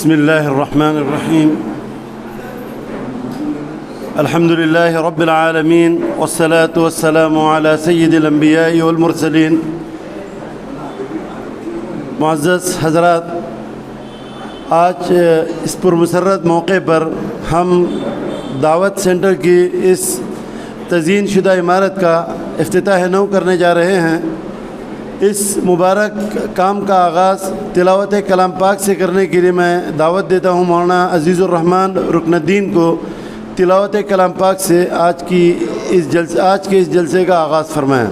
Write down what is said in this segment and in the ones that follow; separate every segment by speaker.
Speaker 1: بسم الله الرحمن الرحيم الحمد لله رب العالمين والصلاة والسلام على سيد الأنبياء والمرسلين. معزز حضرات، آج اس پرمسرت موقع پر ہم دعوت سینٹر کی اس تزئین شدہ عمارت کا افتتاح نو کرنے جا رہے ہیں. اس مبارک کام کا آغاز تلاوت کلام پاک سے کرنے کے لیے میں دعوت دیتا ہوں مولانا عزیز الرحمن رکن الدین کو تلاوت کلام پاک سے آج کے اس جلسے کا آغاز فرمائیں.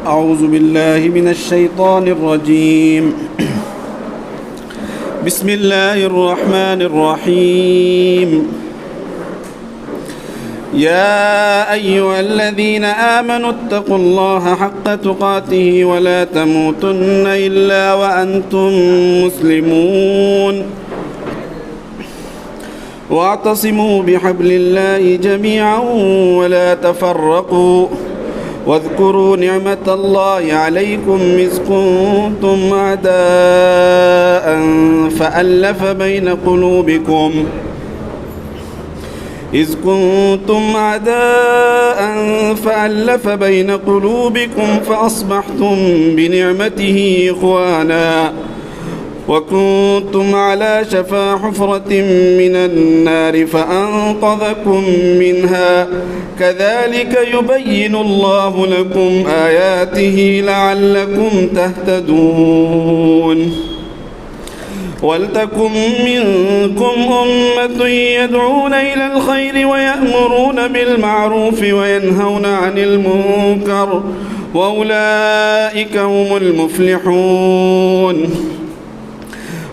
Speaker 2: اعوذ باللہ من الشیطان الرجیم. بسم اللہ الرحمن الرحیم. یا ایہا الذین آمنوا اتقوا اللہ حق تقاته ولا تموتن الا وانتم مسلمون. واعتصموا بحبل اللہ جميعا ولا تفرقوا واذكروا نعمة الله عليكم إذ كنتم أعداء فألف بين قلوبكم فأصبحتم بنعمته إخوانا وكنتم على شفا حفرة من النار فأنقذكم منها كذلك يبين الله لكم آياته لعلكم تهتدون. ولتكن منكم أمة يدعون إلى الخير ويأمرون بالمعروف وينهون عن المنكر وأولئك هم المفلحون.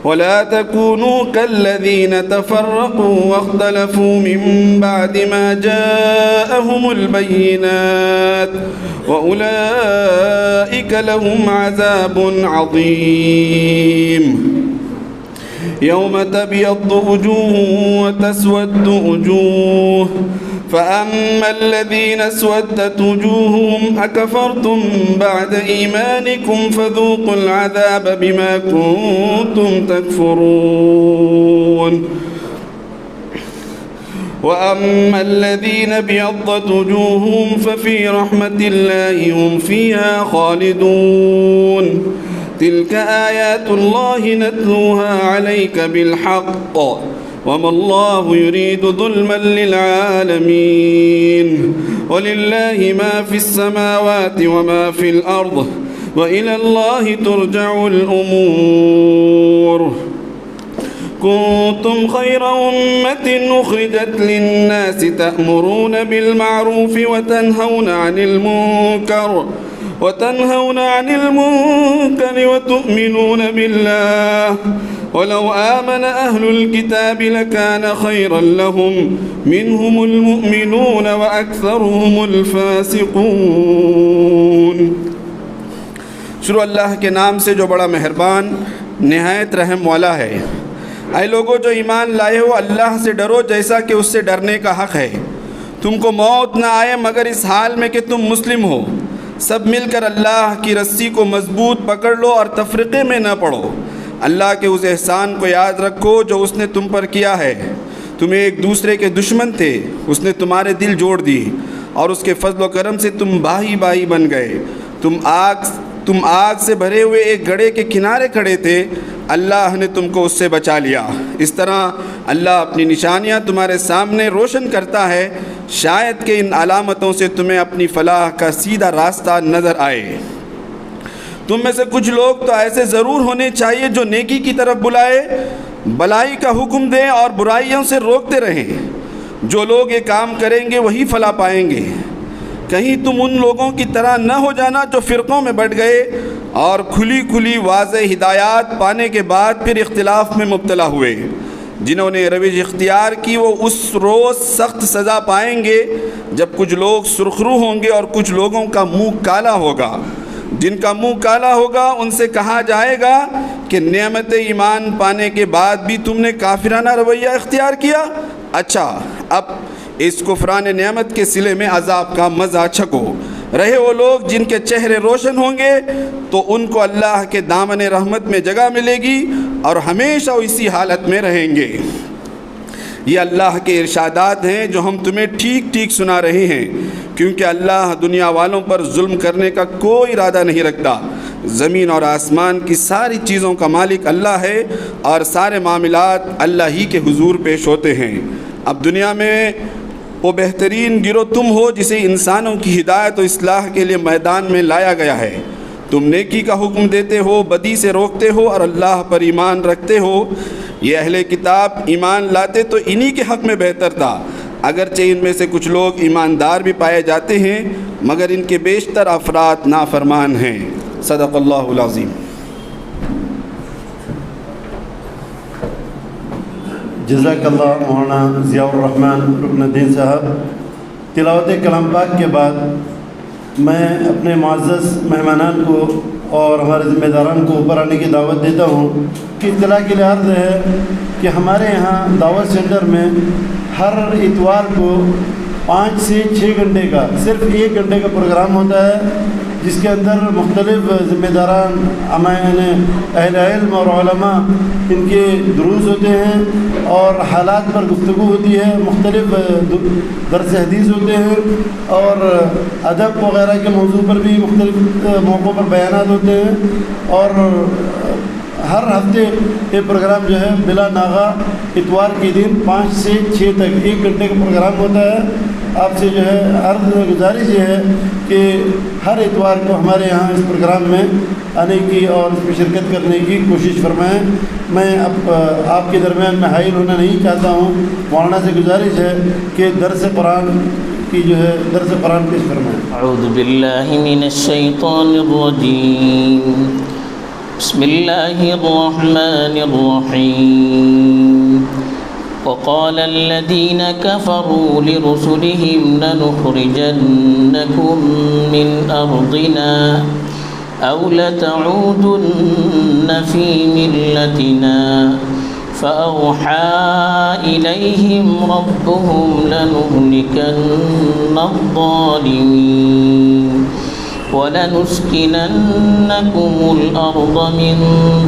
Speaker 2: ولا تكونوا كالذين تفرقوا واختلفوا من بعد ما جاءهم البينات وأولئك لهم عذاب عظيم. يوم تبيض وجوه وتسود وجوه فأما الذين اسودت وجوههم أكفرتم بعد إيمانكم فذوقوا العذاب بما كنتم تكفرون. وأما الذين ابيضت وجوههم ففي رحمة الله هم فيها خالدون. تلك آيات الله نتلوها عليك بالحق وما الله يريد ظلما للعالمين. ولله ما في السماوات وما في الأرض وإلى الله ترجع الأمور. كنتم خير أمة أخرجت للناس تأمرون بالمعروف وتنهون عن المنكر وتؤمنون بالله ولو آمن أهل الكتاب لكان خيرا لهم منهم المؤمنون وأكثرهم الفاسقون. شروع اللہ کے نام سے جو بڑا مہربان نہایت رحم والا ہے. اے لوگو جو ایمان لائے ہو، اللہ سے ڈرو جیسا کہ اس سے ڈرنے کا حق ہے. تم کو موت نہ آئے مگر اس حال میں کہ تم مسلم ہو. سب مل کر اللہ کی رسی کو مضبوط پکڑ لو اور تفرقے میں نہ پڑو. اللہ کے اس احسان کو یاد رکھو جو اس نے تم پر کیا ہے. تم ایک دوسرے کے دشمن تھے، اس نے تمہارے دل جوڑ دی اور اس کے فضل و کرم سے تم بھائی بھائی بن گئے. تم آگ سے بھرے ہوئے ایک گڑھے کے کنارے کھڑے تھے، اللہ نے تم کو اس سے بچا لیا. اس طرح اللہ اپنی نشانیاں تمہارے سامنے روشن کرتا ہے، شاید کہ ان علامتوں سے تمہیں اپنی فلاح کا سیدھا راستہ نظر آئے. تم میں سے کچھ لوگ تو ایسے ضرور ہونے چاہیے جو نیکی کی طرف بلائے، بلائی کا حکم دیں اور برائیوں سے روکتے رہیں. جو لوگ یہ کام کریں گے وہی فلاح پائیں گے. کہیں تم ان لوگوں کی طرح نہ ہو جانا جو فرقوں میں بٹ گئے اور کھلی واضح ہدایات پانے کے بعد پھر اختلاف میں مبتلا ہوئے. جنہوں نے روش اختیار کی وہ اس روز سخت سزا پائیں گے جب کچھ لوگ سرخرو ہوں گے اور کچھ لوگوں کا منہ کالا ہوگا. جن کا منہ کالا ہوگا ان سے کہا جائے گا کہ نعمت ایمان پانے کے بعد بھی تم نے کافرانہ رویہ اختیار کیا. اچھا اب اس کفران نعمت کے صلے میں عذاب کا مزہ چکھو۔ رہے وہ لوگ جن کے چہرے روشن ہوں گے تو ان کو اللہ کے دامن رحمت میں جگہ ملے گی اور ہمیشہ اسی حالت میں رہیں گے۔ یہ اللہ کے ارشادات ہیں جو ہم تمہیں ٹھیک ٹھیک سنا رہے ہیں، کیونکہ اللہ دنیا والوں پر ظلم کرنے کا کوئی ارادہ نہیں رکھتا۔ زمین اور آسمان کی ساری چیزوں کا مالک اللہ ہے اور سارے معاملات اللہ ہی کے حضور پیش ہوتے ہیں۔ اب دنیا میں وہ بہترین گروہ تم ہو جسے انسانوں کی ہدایت و اصلاح کے لیے میدان میں لایا گیا ہے۔ تم نیکی کا حکم دیتے ہو، بدی سے روکتے ہو اور اللہ پر ایمان رکھتے ہو۔ یہ اہل کتاب ایمان لاتے تو انہی کے حق میں بہتر تھا، اگرچہ ان میں سے کچھ لوگ ایماندار بھی پائے جاتے ہیں مگر ان کے بیشتر افراد نافرمان ہیں۔ صدق اللہ العظیم۔
Speaker 1: جزاک اللہ مولانا ضیاء الرحمن رکن الدین صاحب۔ تلاوت کلام پاک کے بعد میں اپنے معزز مہمانان کو اور ہمارے ذمہ داران کو اوپر آنے کی دعوت دیتا ہوں کہ اطلاع کے لیے عرض ہے کہ ہمارے یہاں دعوت سینٹر میں ہر اتوار کو 5 سے 6 گھنٹے کا صرف 1 گھنٹے کا پروگرام ہوتا ہے، جس کے اندر مختلف ذمہ داران، اہل علم اور علماء ان کے دروس ہوتے ہیں اور حالات پر گفتگو ہوتی ہے، مختلف درس حدیث ہوتے ہیں اور ادب وغیرہ کے موضوع پر بھی مختلف موقعوں پر بیانات ہوتے ہیں، اور ہر ہفتے یہ پروگرام جو ہے بلا ناغہ اتوار کے دن 5 سے 6 تک 1 گھنٹے کا پروگرام ہوتا ہے۔ آپ سے جو ہے عرض گزارش یہ ہے کہ ہر اتوار کو ہمارے یہاں اس پروگرام میں آنے کی اور اس میں شرکت کرنے کی کوشش فرمائیں۔ میں اب آپ کے درمیان میں حائل ہونا نہیں چاہتا ہوں، مولانا سے گزارش ہے کہ درس قرآن کی جو ہے درس قرآن پیش فرمائیں۔
Speaker 3: اعوذ باللہ من الشیطان الرجیم، بسم اللہ الرحمن الرحیم۔ وقال الذين كفروا لرسلهم لنخرجنكم من أرضنا أو لتعودن في ملتنا فأوحى إليهم ربهم لنهلكن الظالمين ولنسكننكم الأرض من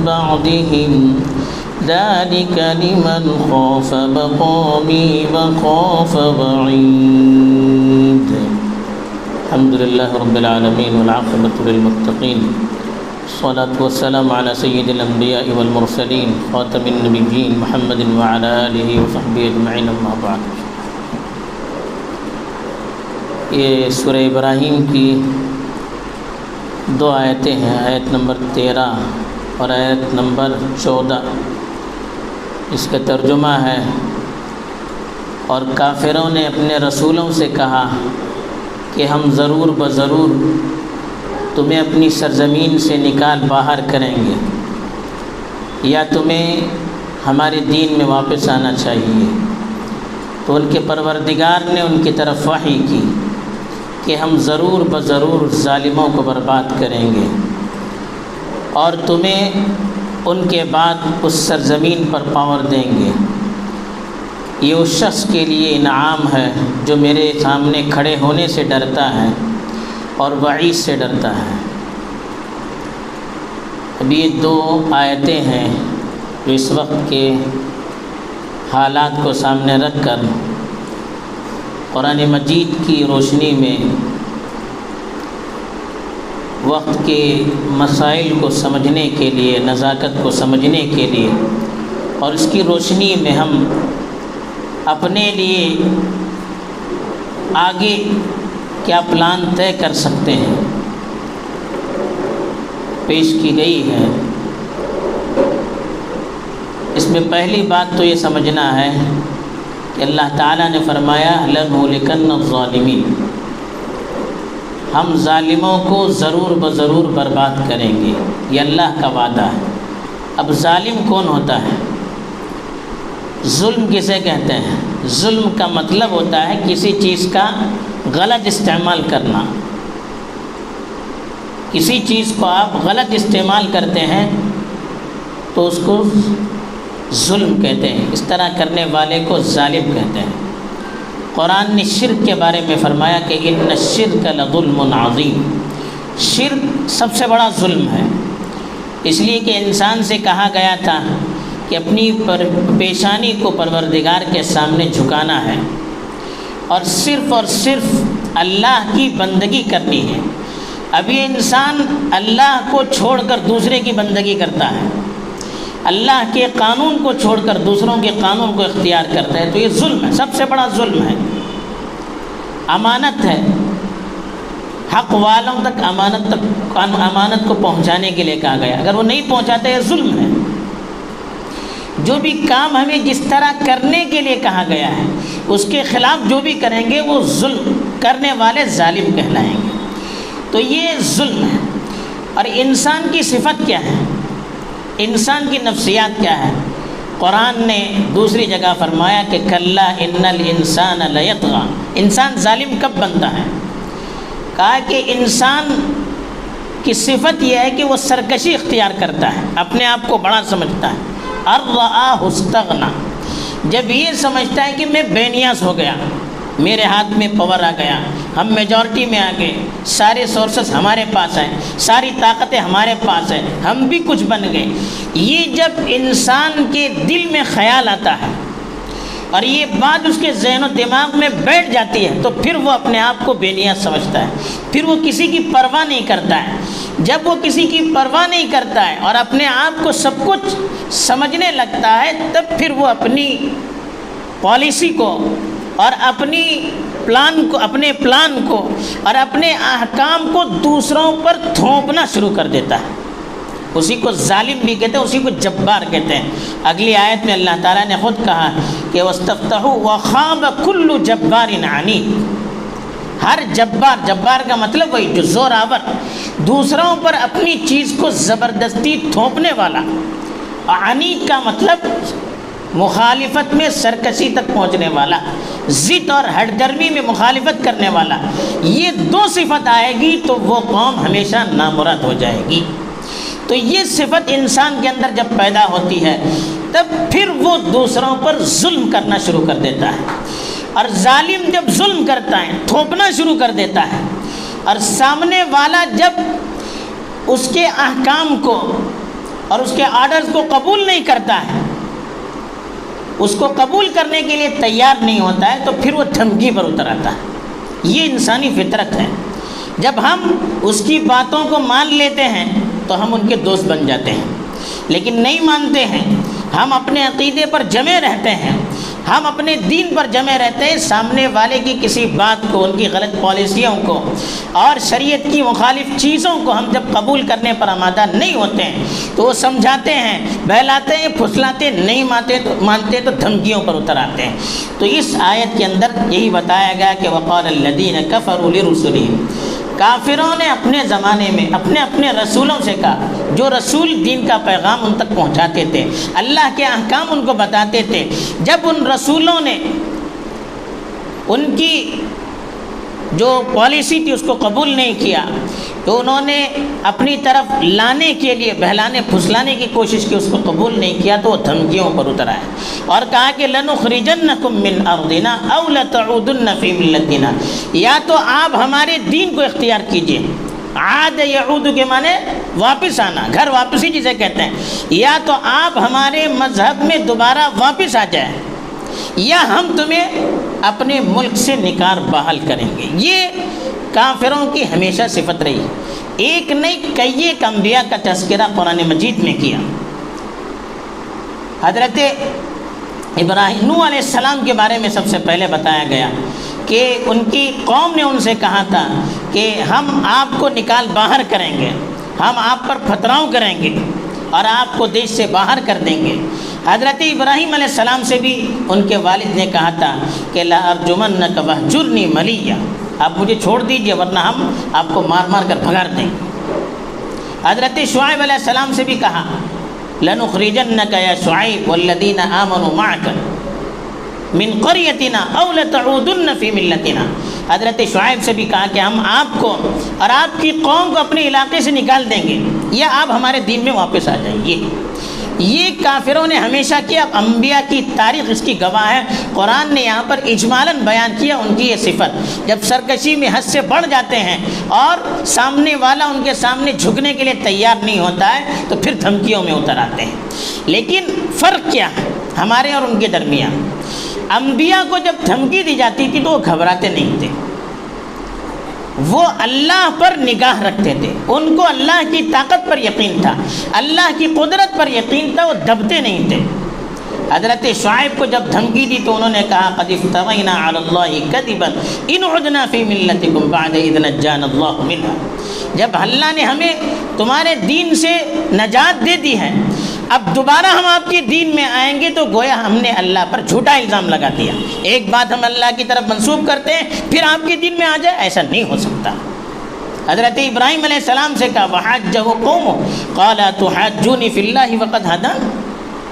Speaker 3: بعدهم ذلك لمن خاف مقامي وخاف وعيد۔ الحمد لله رب العالمين والعاقبة للمتقين، الصلاة والسلام على سيد الأنبياء والمرسلين خاتم النبيين محمد وعلى آله وصحبه أجمعين، أما بعد۔ یہ سورہ ابراہیم کی 2 آیتیں ہیں، آیت نمبر 13 اور آیت نمبر 14۔ اس کا ترجمہ ہے، اور کافروں نے اپنے رسولوں سے کہا کہ ہم ضرور بضرور تمہیں اپنی سرزمین سے نکال باہر کریں گے، یا تمہیں ہمارے دین میں واپس آنا چاہیے۔ تو ان کے پروردگار نے ان کی طرف وحی کی کہ ہم ضرور بضرور ظالموں کو برباد کریں گے اور تمہیں ان کے بعد اس سرزمین پر پاور دیں گے۔ یہ اس شخص کے لیے انعام ہے جو میرے سامنے کھڑے ہونے سے ڈرتا ہے اور وعید سے ڈرتا ہے۔ اب یہ 2 آیتیں ہیں جو اس وقت کے حالات کو سامنے رکھ کر قرآن مجید کی روشنی میں وقت کے مسائل کو سمجھنے کے لیے، نزاکت کو سمجھنے کے لیے، اور اس کی روشنی میں ہم اپنے لیے آگے کیا پلان طے کر سکتے ہیں، پیش کی گئی ہے۔ اس میں پہلی بات تو یہ سمجھنا ہے کہ اللہ تعالیٰ نے فرمایا لَنُهْلِكَنَّ الظَّالِمِينَ، ہم ظالموں کو ضرور بضرور برباد کریں گے، یہ اللہ کا وعدہ ہے۔ اب ظالم کون ہوتا ہے؟ ظلم کسے کہتے ہیں؟ ظلم کا مطلب ہوتا ہے کسی چیز کا غلط استعمال کرنا۔ کسی چیز کو آپ غلط استعمال کرتے ہیں تو اس کو ظلم کہتے ہیں، اس طرح کرنے والے کو ظالم کہتے ہیں۔ قرآن نے شرک کے بارے میں فرمایا کہ ان الشرک لظلم عظیم، شرک سب سے بڑا ظلم ہے، اس لیے کہ انسان سے کہا گیا تھا کہ اپنی پیشانی کو پروردگار کے سامنے جھکانا ہے اور صرف اللہ کی بندگی کرنی ہے۔ اب یہ انسان اللہ کو چھوڑ کر دوسرے کی بندگی کرتا ہے، اللہ کے قانون کو چھوڑ کر دوسروں کے قانون کو اختیار کرتا ہے، تو یہ ظلم ہے، سب سے بڑا ظلم ہے۔ امانت ہے، حق والوں تک امانت کو پہنچانے کے لیے کہا گیا، اگر وہ نہیں پہنچاتے یہ ظلم ہے۔ جو بھی کام ہمیں جس طرح کرنے کے لیے کہا گیا ہے اس کے خلاف جو بھی کریں گے وہ ظلم کرنے والے ظالم کہلائیں گے، تو یہ ظلم ہے۔ اور انسان کی صفت کیا ہے، انسان کی نفسیات کیا ہے؟ قرآن نے دوسری جگہ فرمایا کہ کلا ان الانسان لیطغی، انسان ظالم کب بنتا ہے؟ کہا کہ انسان کی صفت یہ ہے کہ وہ سرکشی اختیار کرتا ہے، اپنے آپ کو بڑا سمجھتا ہے۔ ارآہ استغنی، جب یہ سمجھتا ہے کہ میں بے نیاز ہو گیا، میرے ہاتھ میں پاور آ گیا، ہم میجورٹی میں آ گئے، سارے سورسز ہمارے پاس ہیں، ساری طاقتیں ہمارے پاس ہیں، ہم بھی کچھ بن گئے، یہ جب انسان کے دل میں خیال آتا ہے اور یہ بات اس کے ذہن و دماغ میں بیٹھ جاتی ہے تو پھر وہ اپنے آپ کو بے نیاز سمجھتا ہے، پھر وہ کسی کی پرواہ نہیں کرتا ہے۔ جب وہ کسی کی پرواہ نہیں کرتا ہے اور اپنے آپ کو سب کچھ سمجھنے لگتا ہے تب پھر وہ اپنی پالیسی کو اور اپنے پلان کو اور اپنے احکام کو دوسروں پر تھوپنا شروع کر دیتا ہے۔ اسی کو ظالم بھی کہتے ہیں، اسی کو جبار کہتے ہیں۔ اگلی آیت میں اللہ تعالیٰ نے خود کہا کہ وَاسْتَفْتَحُوا وَخَابَ كُلُّ جَبَّارٍ عَنِيدٍ، ہر جبار کا مطلب وہی جو زور آور، دوسروں پر اپنی چیز کو زبردستی تھوپنے والا، عنید کا مطلب مخالفت میں سرکشی تک پہنچنے والا، ضد اور ہٹ درمی میں مخالفت کرنے والا، یہ دو صفت آئے گی تو وہ قوم ہمیشہ نامراد ہو جائے گی۔ تو یہ صفت انسان کے اندر جب پیدا ہوتی ہے تب پھر وہ دوسروں پر ظلم کرنا شروع کر دیتا ہے، اور ظالم جب ظلم کرتا ہے تھوپنا شروع کر دیتا ہے، اور سامنے والا جب اس کے احکام کو اور اس کے آرڈرز کو قبول نہیں کرتا ہے، اس کو قبول کرنے کے لیے تیار نہیں ہوتا ہے، تو پھر وہ دھمکی پر اتر آتا ہے۔ یہ انسانی فطرت ہے، جب ہم اس کی باتوں کو مان لیتے ہیں تو ہم ان کے دوست بن جاتے ہیں، لیکن نہیں مانتے ہیں، ہم اپنے عقیدے پر جمے رہتے ہیں، ہم اپنے دین پر جمے رہتے ہیں، سامنے والے کی کسی بات کو، ان کی غلط پالیسیوں کو اور شریعت کی مخالف چیزوں کو ہم جب قبول کرنے پر آمادہ نہیں ہوتے ہیں تو وہ سمجھاتے ہیں، بہلاتے ہیں، پھسلاتے، نہیں مانتے تو دھمکیوں پر اتر آتے ہیں۔ تو اس آیت کے اندر یہی بتایا گیا کہ وقال الذین کفروا لرسلہم، کافروں نے اپنے زمانے میں اپنے رسولوں سے کہا، جو رسول دین کا پیغام ان تک پہنچاتے تھے، اللہ کے احکام ان کو بتاتے تھے، جب ان رسولوں نے ان کی جو پالیسی تھی اس کو قبول نہیں کیا تو انہوں نے اپنی طرف لانے کے لیے بہلانے پھسلانے کی کوشش کی، اس کو قبول نہیں کیا تو وہ دھمکیوں پر اتر آئے اور کہا کہ لَنُخْرِجَنَّكُم مِّنْ أَرْضِنَا أَوْ لَتَعُودُنَّ فِي مِلَّتِنَا، یا تو آپ ہمارے دین کو اختیار کیجئے، عاد یعود کے معنی واپس آنا، گھر واپسی جسے کہتے ہیں، یا تو آپ ہمارے مذہب میں دوبارہ واپس آ جائیں یا ہم تمہیں اپنے ملک سے نکال بحال کریں گے۔ یہ کافروں کی ہمیشہ صفت رہی، ایک نہیں کئی انبیاء کا تذکرہ قرآن مجید میں کیا۔ حضرت ابراہیم نوح علیہ السلام کے بارے میں سب سے پہلے بتایا گیا کہ ان کی قوم نے ان سے کہا تھا کہ ہم آپ کو نکال باہر کریں گے، ہم آپ پر پتھراؤ کریں گے اور آپ کو دیش سے باہر کر دیں گے۔ حضرت ابراہیم علیہ السلام سے بھی ان کے والد نے کہا تھا کہ لَأَرْجُمَنَّكَ وَاهْجُرْنِي مَلِيًّا، آپ مجھے چھوڑ دیجئے ورنہ ہم آپ کو مار مار کر بھگا دیں گے۔ حضرت شعیب علیہ السلام سے بھی کہا لَنُخْرِجَنَّكَ يَا شُعَيْبُ وَالَّذِينَ آمَنُوا مَعَكَ مِنْ قَرْيَتِنَا أَوْ لَتَعُودُنَّ فِي مِلَّتِنَا، حضرت شعیب سے بھی کہا کہ ہم آپ کو اور آپ کی قوم کو اپنے علاقے سے نکال دیں گے یا آپ ہمارے دین میں واپس آ جائیں گے۔ یہ کافروں نے ہمیشہ کیا، انبیاء کی تاریخ اس کی گواہ ہے۔ قرآن نے یہاں پر اجمالاً بیان کیا ان کی یہ صفت، جب سرکشی میں حد سے بڑھ جاتے ہیں اور سامنے والا ان کے سامنے جھکنے کے لیے تیار نہیں ہوتا ہے تو پھر دھمکیوں میں اتر آتے ہیں۔ لیکن فرق کیا ہے ہمارے اور ان کے درمیان؟ انبیاء کو جب دھمکی دی جاتی تھی تو وہ گھبراتے نہیں تھے، وہ اللہ پر نگاہ رکھتے تھے، ان کو اللہ کی طاقت پر یقین تھا، اللہ کی قدرت پر یقین تھا، وہ دبتے نہیں تھے۔ حضرت شعیب کو جب دھمکی دی تو انہوں نے کہا قد افترینا علی اللہ کذبا ان عدنا فی ملتکم بعد اذ نجانا اللہ منہا، جب اللہ نے ہمیں تمہارے دین سے نجات دے دی ہے، اب دوبارہ ہم آپ کے دین میں آئیں گے تو گویا ہم نے اللہ پر جھوٹا الزام لگا دیا۔ ایک بات ہم اللہ کی طرف منسوب کرتے ہیں پھر آپ کے دین میں آ جائے، ایسا نہیں ہو سکتا۔ حضرت ابراہیم علیہ السلام سے کہا وحاجہ قوم قال تحاجونی فی اللہ وقد ہدان،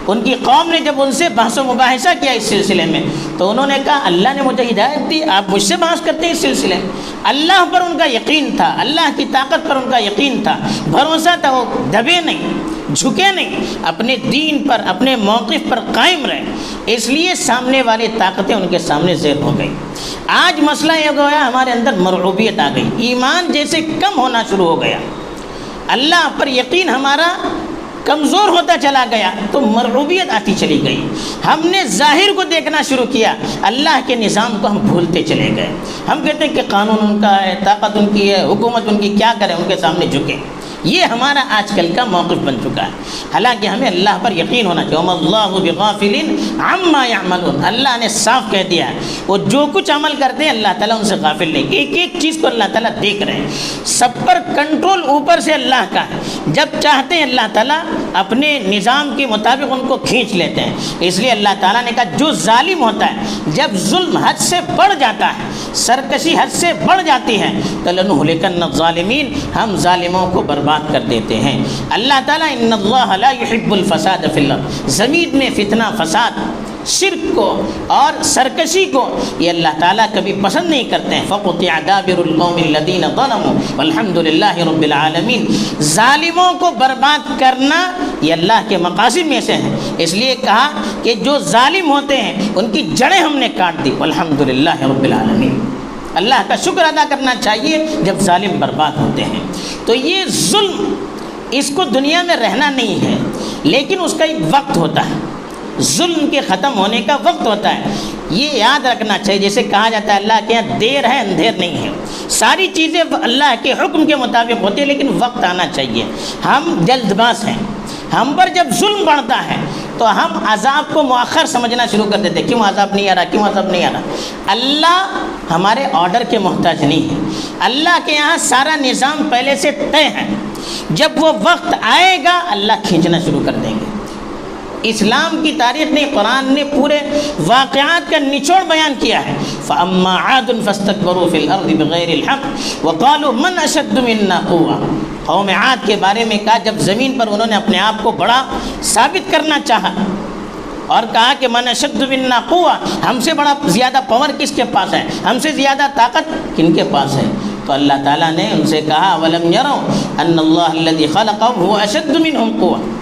Speaker 3: ان کی قوم نے جب ان سے بحث و مباحثہ کیا اس سلسلے میں تو انہوں نے کہا اللہ نے مجھے ہدایت دی، آپ مجھ سے بحث کرتے ہیں اس سلسلے میں؟ اللہ پر ان کا یقین تھا، اللہ کی طاقت پر ان کا یقین تھا، بھروسہ تھا، وہ دبے نہیں، جھکے نہیں، اپنے دین پر اپنے موقف پر قائم رہے، اس لیے سامنے والی طاقتیں ان کے سامنے زیر ہو گئی۔ آج مسئلہ یہ گویا ہمارے اندر مرعوبیت آ گئی، ایمان جیسے کم ہونا شروع ہو گیا، اللہ پر یقین ہمارا کمزور ہوتا چلا گیا تو مرعوبیت آتی چلی گئی، ہم نے ظاہر کو دیکھنا شروع کیا، اللہ کے نظام کو ہم بھولتے چلے گئے۔ ہم کہتے ہیں کہ قانون ان کا ہے، طاقت ان کی ہے، حکومت ان کی، کیا کریں، ان کے سامنے جھکے۔ یہ ہمارا آج کل کا موقف بن چکا ہے، حالانکہ ہمیں اللہ پر یقین ہونا چاہیے۔ وَمَا اللَّهُ بِغَافِلٍ عَمَّا يَعْمَلُونَ، اللہ نے صاف کہہ دیا ہے وہ جو کچھ عمل کرتے ہیں اللہ تعالیٰ ان سے غافل نہیں، ایک ایک چیز کو اللہ تعالیٰ دیکھ رہے ہیں، سب پر کنٹرول اوپر سے اللہ کا ہے، جب چاہتے ہیں اللہ تعالیٰ اپنے نظام کے مطابق ان کو کھینچ لیتے ہیں۔ اس لیے اللہ تعالیٰ نے کہا جو ظالم ہوتا ہے، جب ظلم حد سے بڑھ جاتا ہے، سرکشی حد سے بڑھ جاتی ہے تو لَنُهْلِكَنَّ الظَّالِمِينَ، ہم ظالموں کو برباد کر دیتے ہیں۔ اللہ تعالیٰ ان اللہ لا يحب الفساد فی الارض، زمین میں فتنہ فساد، شرک کو اور سرکشی کو یہ اللہ تعالیٰ کبھی پسند نہیں کرتے ہیں۔ فَقُطِعَ دَابِرُ الْقَوْمِ الَّذِينَ ظَلَمُوا وَالْحَمْدُ لِلَّهِ رَبِّ الْعَالَمِينَ، ظالموں کو برباد کرنا یہ اللہ کے مقاصد میں سے ہے، اس لیے کہا کہ جو ظالم ہوتے ہیں ان کی جڑیں ہم نے کاٹ دی، وَالْحَمْدُ لِلَّهِ رَبِّ الْعَالَمِينَ، اللہ کا شکر ادا کرنا چاہیے جب ظالم برباد ہوتے ہیں۔ تو یہ ظلم اس کو دنیا میں رہنا نہیں ہے، لیکن اس کا ایک وقت ہوتا ہے، ظلم کے ختم ہونے کا وقت ہوتا ہے، یہ یاد رکھنا چاہیے۔ جیسے کہا جاتا ہے اللہ کے یہاں دیر ہے اندھیر نہیں ہے، ساری چیزیں اللہ کے حکم کے مطابق ہوتی ہیں لیکن وقت آنا چاہیے۔ ہم جلد باز ہیں، ہم پر جب ظلم بڑھتا ہے تو ہم عذاب کو مؤخر سمجھنا شروع کر دیتے ہیں، کیوں عذاب نہیں آ رہا، کیوں عذاب نہیں آ رہا۔ اللہ ہمارے آرڈر کے محتاج نہیں ہے، اللہ کے یہاں سارا نظام پہلے سے طے ہے، جب وہ وقت آئے گا اللہ کھینچنا شروع کر دیں گے۔ اسلام کی تاریخ نے، قرآن نے پورے واقعات کا نچوڑ بیان کیا ہے۔ فَأَمَّا عَادٌ فَاسْتَكْبَرُوا فِي الْأَرْضِ بِغَيْرِ الْحَقِّ وَقَالُوا مَنْ أَشَدُّ مِنَّا قُوَّةً، قوم عاد کے بارے میں کہا جب زمین پر انہوں نے اپنے آپ کو بڑا ثابت کرنا چاہا اور کہا کہ من اشد منا قوہ، ہم سے بڑا زیادہ پاور کس کے پاس ہے، ہم سے زیادہ طاقت کن کے پاس ہے، تو اللہ تعالیٰ نے ان سے کہا وَلَمْ يَرَوْا أَنَّ اللَّهَ الَّذِي خَلَقَهُمْ هُوَ أَشَدُّ مِنْهُمْ قُوَّةً،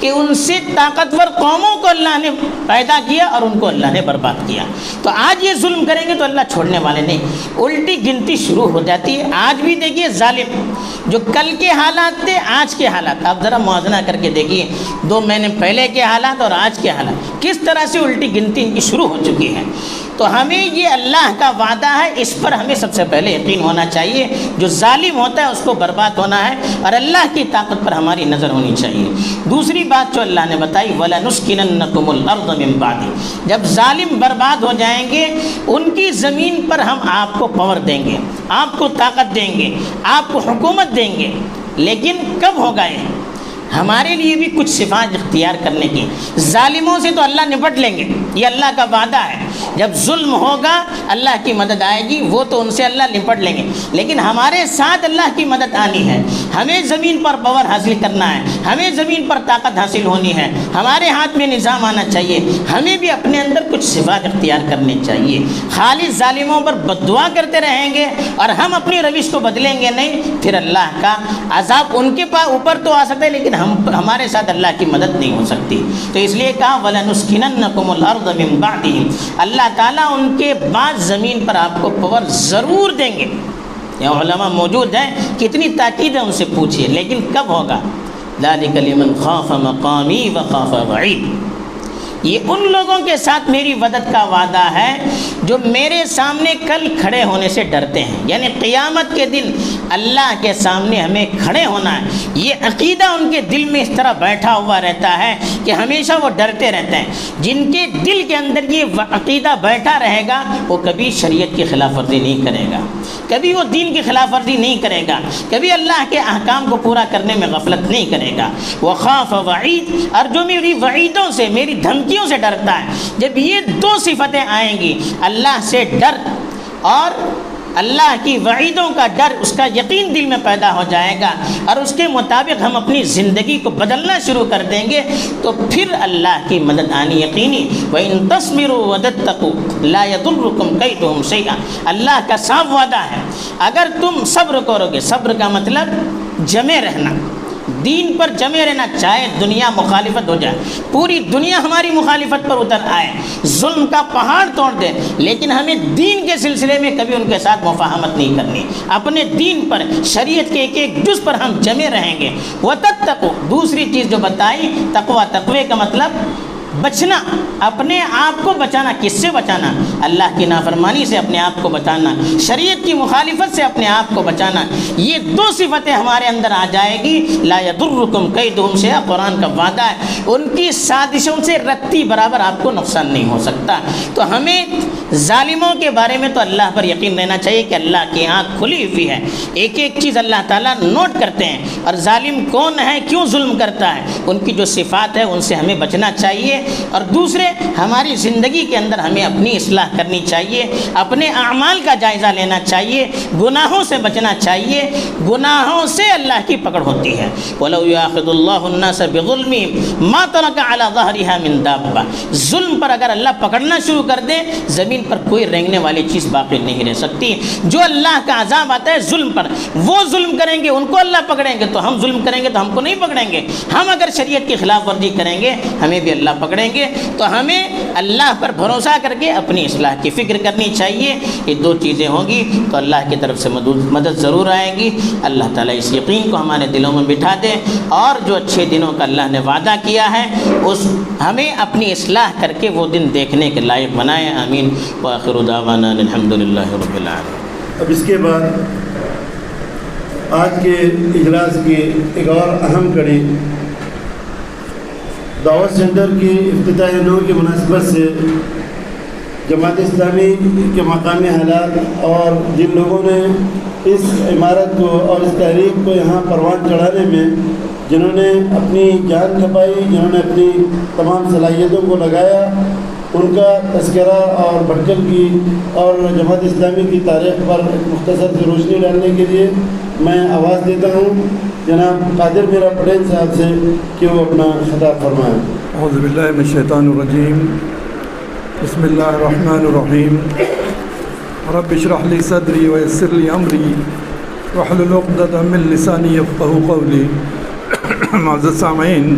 Speaker 3: کہ ان سے طاقتور قوموں کو اللہ نے پیدا کیا اور ان کو اللہ نے برباد کیا۔ تو آج یہ ظلم کریں گے تو اللہ چھوڑنے والے نہیں، الٹی گنتی شروع ہو جاتی ہے۔ آج بھی دیکھیے ظالم جو کل کے حالات تھے، آج کے حالات، آپ ذرا موازنہ کر کے دیکھیے 2 مہینے پہلے کے حالات اور آج کے حالات، کس طرح سے الٹی گنتی ان کی شروع ہو چکی ہے۔ تو ہمیں یہ اللہ کا وعدہ ہے، اس پر ہمیں سب سے پہلے یقین ہونا چاہیے، جو ظالم ہوتا ہے اس کو برباد ہونا ہے اور اللہ کی طاقت پر ہماری نظر ہونی چاہیے۔ دوسری بات جو اللہ نے بتائی وَلَنُسْكِنَنَّكُمُ الْأَرْضَ مِن بَعْدِ، جب ظالم برباد ہو جائیں گے ان کی زمین پر ہم آپ کو پاور دیں گے، آپ کو طاقت دیں گے، آپ کو حکومت دیں گے، لیکن کب ہوگا یہ؟ ہمارے لیے بھی کچھ صفات اختیار کرنے کی۔ ظالموں سے تو اللہ نپٹ لیں گے، یہ اللہ کا وعدہ ہے، جب ظلم ہوگا اللہ کی مدد آئے گی، وہ تو ان سے اللہ نپٹ لیں گے، لیکن ہمارے ساتھ اللہ کی مدد آنی ہے، ہمیں زمین پر پاور حاصل کرنا ہے، ہمیں زمین پر طاقت حاصل ہونی ہے، ہمارے ہاتھ میں نظام آنا چاہیے، ہمیں بھی اپنے اندر کچھ صفات اختیار کرنی چاہیے۔ خالی ظالموں پر بد دعا کرتے رہیں گے اور ہم اپنی روش کو بدلیں گے نہیں، پھر اللہ کا عذاب ان کے اوپر تو آ سکتا ہے لیکن ہمارے ساتھ اللہ کی مدد نہیں ہو سکتی. تو اس لیے کہا وَلَنُسْكِنَنَّكُمُ الْأَرْضَ مِن بَعْدِهِمْ. اللہ تعالیٰ ان کے بعد زمین پر آپ کو پاور ضرور دیں گے. یہ علماء موجود ہیں, کتنی تاکید ہے ان سے پوچھیے, لیکن کب ہوگا؟ ذَلِكَ لِمَنْ خَافَ مَقَامِي وَخَافَ وَعِيدِ. یہ ان لوگوں کے ساتھ میری مدد کا وعدہ ہے جو میرے سامنے کل کھڑے ہونے سے ڈرتے ہیں. یعنی قیامت کے دن اللہ کے سامنے ہمیں کھڑے ہونا ہے. یہ عقیدہ ان کے دل میں اس طرح بیٹھا ہوا رہتا ہے کہ ہمیشہ وہ ڈرتے رہتے ہیں. جن کے دل کے اندر یہ عقیدہ بیٹھا رہے گا وہ کبھی شریعت کی خلاف ورزی نہیں کرے گا, کبھی وہ دین کی خلاف ورزی نہیں کرے گا, کبھی اللہ کے احکام کو پورا کرنے میں غفلت نہیں کرے گا. وخاف وعید, اور جو میری وعیدوں سے, میری دھمکیوں سے ڈرتا ہے. جب یہ دو صفتیں آئیں گی, اللہ سے ڈر اور اللہ کی وعیدوں کا ڈر, اس کا یقین دل میں پیدا ہو جائے گا اور اس کے مطابق ہم اپنی زندگی کو بدلنا شروع کر دیں گے, تو پھر اللہ کی مدد آنی یقینی. وَإِن تَصْبِرُوا وَتَتَّقُوا لَا يَضُرُّكُمْ كَيْدُهُمْ شَيْئًا. اللہ کا صاف وعدہ ہے, اگر تم صبر کرو گے, صبر کا مطلب جمے رہنا, دین پر جمے رہنا, چاہے دنیا مخالفت ہو جائے, پوری دنیا ہماری مخالفت پر اتر آئے, ظلم کا پہاڑ توڑ دے, لیکن ہمیں دین کے سلسلے میں کبھی ان کے ساتھ مفاہمت نہیں کرنی. اپنے دین پر, شریعت کے ایک ایک جز پر ہم جمے رہیں گے. وَتَتَّقُوا, دوسری چیز جو بتائی تقویٰ, تقوی کا مطلب بچنا, اپنے آپ کو بچانا. کس سے بچانا؟ اللہ کی نافرمانی سے اپنے آپ کو بچانا, شریعت کی مخالفت سے اپنے آپ کو بچانا. یہ دو صفتیں ہمارے اندر آ جائے گی. لا یضرکم کیدہم شیئا, قرآن کا وعدہ ہے, ان کی سازشوں سے رتی برابر آپ کو نقصان نہیں ہو سکتا. تو ہمیں ظالموں کے بارے میں تو اللہ پر یقین رہنا چاہیے کہ اللہ کی آنکھ کھلی ہوئی ہے, ایک ایک چیز اللہ تعالیٰ نوٹ کرتے ہیں. اور ظالم کون ہے, کیوں ظلم کرتا ہے, ان کی جو صفات ہے ان سے ہمیں بچنا چاہیے. اور دوسرے, ہماری زندگی کے اندر ہمیں اپنی اصلاح کرنی چاہیے, اپنے اعمال کا جائزہ لینا چاہیے, گناہوں سے بچنا چاہیے. گناہوں سے اللہ کی پکڑ ہوتی ہے. وَلَوْ يَأْخِذُ اللَّهُ النَّاسَ بِظُلْمِهِمْ مَا تَرَكَ عَلَى ظَهْرِهَا مِن دَابَّةٍ. ظلم پر اگر اللہ پکڑنا شروع کر دے, زمین پر کوئی رینگنے والی چیز باقی نہیں رہ سکتی. جو اللہ کا عذاب آتا ہے ظلم پر, وہ ظلم کریں گے ان کو اللہ پکڑیں گے, تو ہم ظلم کریں گے تو ہم کو نہیں پکڑیں گے. ہم اگر شریعت کی خلاف ورزی کریں گے ہمیں بھی اللہ پکڑیں گے. تو ہمیں اللہ پر بھروسہ کر کے اپنی اصلاح کی فکر کرنی چاہیے. یہ دو چیزیں ہوں گی تو اللہ کی طرف سے مدد ضرور آئے گی. اللہ تعالیٰ اس یقین کو ہمارے دلوں میں بٹھا دے, اور جو اچھے دنوں کا اللہ نے وعدہ کیا ہے اس ہمیں اپنی اصلاح کر کے وہ دن دیکھنے کے لائق بنائے. آمین. وآخر دعوانا الحمدللہ رب العالمین.
Speaker 1: اب اس کے بعد آج کے اجلاس کی ایک اور اہم کڑی, دعوت سینٹر کی افتتاح نو کی مناسبت سے جماعت اسلامی کے مقامی حالات اور جن لوگوں نے اس عمارت کو اور اس تحریک کو یہاں پروان چڑھانے میں جنہوں نے اپنی جان کھپائی, جنہوں نے اپنی تمام صلاحیتوں کو لگایا, ان کا تذکرہ اور بھٹکل کی اور جماعت اسلامی کی تاریخ پر ایک مختصر سی روشنی ڈالنے کے لیے میں آواز دیتا ہوں جناب قادر میرا پٹیل صاحب سے کہ وہ اپنا خطاب فرمائیں.
Speaker 4: اعوذ باللہ من الشیطان الرجیم. بسم اللہ الرحمن الرحیم. رب اشرح لی صدری ویسر لی امری واحلل عقدۃ من لسانی یفقہوا قولی. معزز سامعین,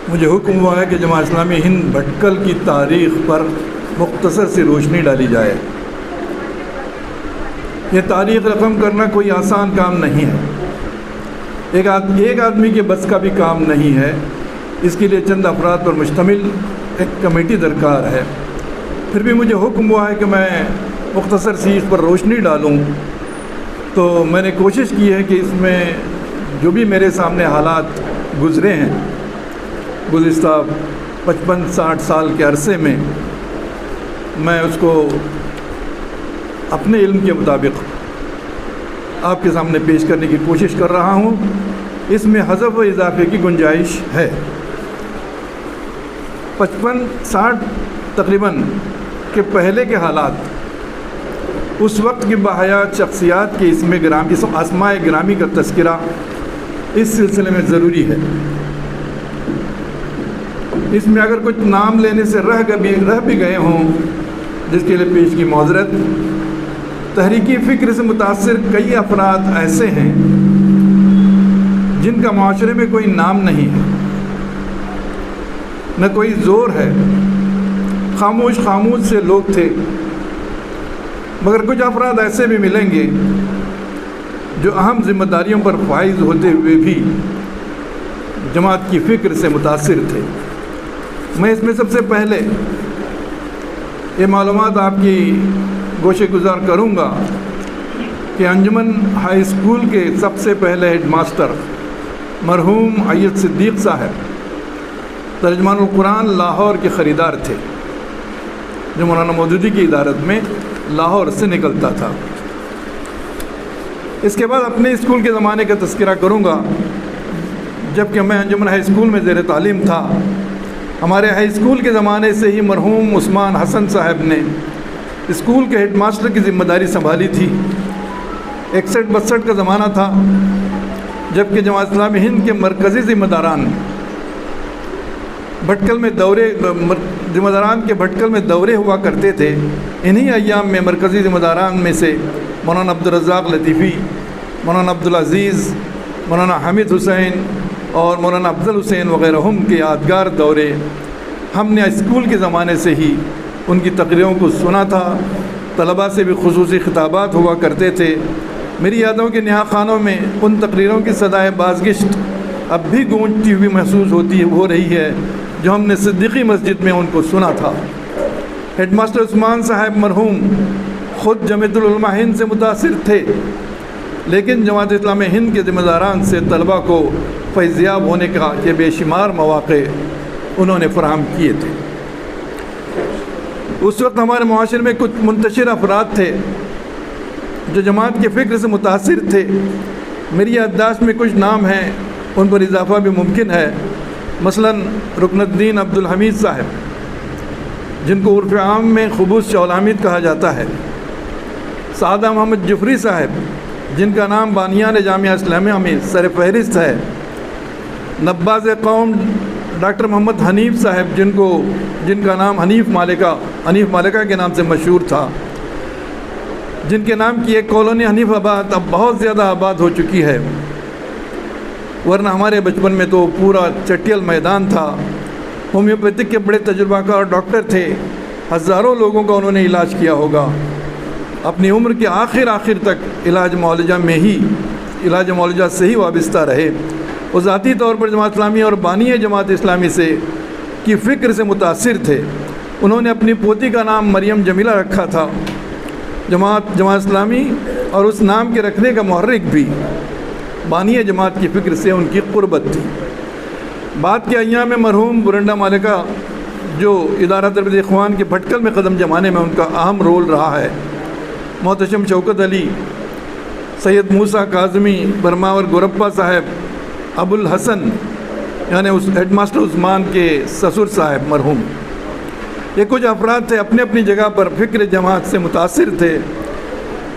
Speaker 4: مجھے حکم ہوا ہے کہ جماعت اسلامی ہند بھٹکل کی تاریخ پر مختصر سی روشنی ڈالی جائے. یہ تاریخ رقم کرنا کوئی آسان کام نہیں ہے, ایک آدمی کے بس کا بھی کام نہیں ہے. اس کے لیے چند افراد پر مشتمل ایک کمیٹی درکار ہے. پھر بھی مجھے حکم ہوا ہے کہ میں مختصر سی اس پر روشنی ڈالوں, تو میں نے کوشش کی ہے کہ اس میں جو بھی میرے سامنے حالات گزرے ہیں گزشتہ 55-60 سال کے عرصے میں, میں اس کو اپنے علم کے مطابق آپ کے سامنے پیش کرنے کی کوشش کر رہا ہوں. اس میں حذف و اضافے کی گنجائش ہے. 55-60 تقریباً کے پہلے کے حالات, اس وقت کی باحیات شخصیات کے اس اسماء گرامی کا تذکرہ اس سلسلے میں ضروری ہے. اس میں اگر کچھ نام لینے سے رہ بھی گئے ہوں جس کے لیے پیش کی معذرت. تحریکی فکر سے متاثر کئی افراد ایسے ہیں جن کا معاشرے میں کوئی نام نہیں ہے، نہ کوئی زور ہے، خاموش خاموش سے لوگ تھے، مگر کچھ افراد ایسے بھی ملیں گے جو اہم ذمہ داریوں پر فائز ہوتے ہوئے بھی جماعت کی فکر سے متاثر تھے۔ میں اس میں سب سے پہلے یہ معلومات آپ کی گوشے گزار کروں گا کہ انجمن ہائی اسکول کے سب سے پہلے ہیڈ ماسٹر مرحوم عید صدیق صاحب ترجمان القرآن لاہور کے خریدار تھے، جو مولانا مودودی کی ادارت میں لاہور سے نکلتا تھا۔ اس کے بعد اپنے اسکول کے زمانے کا تذکرہ کروں گا۔ جب کہ میں انجمن ہائی اسکول میں زیر تعلیم تھا، ہمارے ہائی اسکول کے زمانے سے ہی مرحوم عثمان حسن صاحب نے اسکول کے ہیڈ ماسٹر کی ذمہ داری سنبھالی تھی۔ 61-62 کا زمانہ تھا، جب کہ جماعت اسلامی ہند کے مرکزی ذمہ داران بھٹکل میں دورے ہوا کرتے تھے۔ انہی ایام میں مرکزی ذمہ داران میں سے مولانا عبدالرزاق لطیفی، مولانا عبدالعزیز، مولانا حامد حسین اور مولانا افضل حسین وغیرہ کے یادگار دورے ہم نے اسکول کے زمانے سے ہی ان کی تقریروں کو سنا تھا۔ طلباء سے بھی خصوصی خطابات ہوا کرتے تھے۔ میری یادوں کے نہا خانوں میں ان تقریروں کی صدائے بازگشت اب بھی گونجتی ہوئی محسوس ہو رہی ہے، جو ہم نے صدیقی مسجد میں ان کو سنا تھا۔ ہیڈ ماسٹر عثمان صاحب مرحوم خود جمعیت العلماء ہند سے متاثر تھے، لیکن جماعت اسلامی ہند کے ذمہ داران سے طلباء کو فیضیاب ہونے کے بے شمار مواقع انہوں نے فراہم کیے تھے۔ اس وقت ہمارے معاشرے میں کچھ منتشر افراد تھے جو جماعت کے فکر سے متاثر تھے۔ میری یادداشت میں کچھ نام ہیں، ان پر اضافہ بھی ممکن ہے۔ مثلا رکن الدین عبدالحمید صاحب، جن کو عرف عام میں خبوص شولامید کہا جاتا ہے، سعادہ محمد جفری صاحب، جن کا نام بانیان جامعہ اسلامیہ میں سر فہرست ہے، نباز قوم ڈاکٹر محمد حنیف صاحب، جن کا نام حنیف مالکہ کے نام سے مشہور تھا، جن کے نام کی ایک کالونی حنیف آباد اب بہت زیادہ آباد ہو چکی ہے، ورنہ ہمارے بچپن میں تو پورا چٹیل میدان تھا۔ ہومیوپیتھک کے بڑے تجربہ کار ڈاکٹر تھے، ہزاروں لوگوں کا انہوں نے علاج کیا ہوگا۔ اپنی عمر کے آخر تک علاج معالجہ سے ہی وابستہ رہے۔ وہ ذاتی طور پر جماعت اسلامی اور بانی جماعت اسلامی کی فکر سے متاثر تھے۔ انہوں نے اپنی پوتی کا نام مریم جمیلہ رکھا تھا۔ جماعت اسلامی اور اس نام کے رکھنے کا محرک بھی بانی جماعت کی فکر سے ان کی قربت تھی۔ بعد کے ایام میں مرحوم برنڈا مالکہ، جو ادارہ تربیت اخوان کے بھٹکل میں قدم جمانے میں ان کا اہم رول رہا ہے، محتشم شوکت علی، سید موسیٰ کاظمی، برماور گورپا صاحب، ابو الحسن یعنی اس ہیڈ ماسٹر عثمان کے سسر صاحب مرحوم، یہ کچھ افراد تھے، اپنی اپنی جگہ پر فکر جماعت سے متاثر تھے۔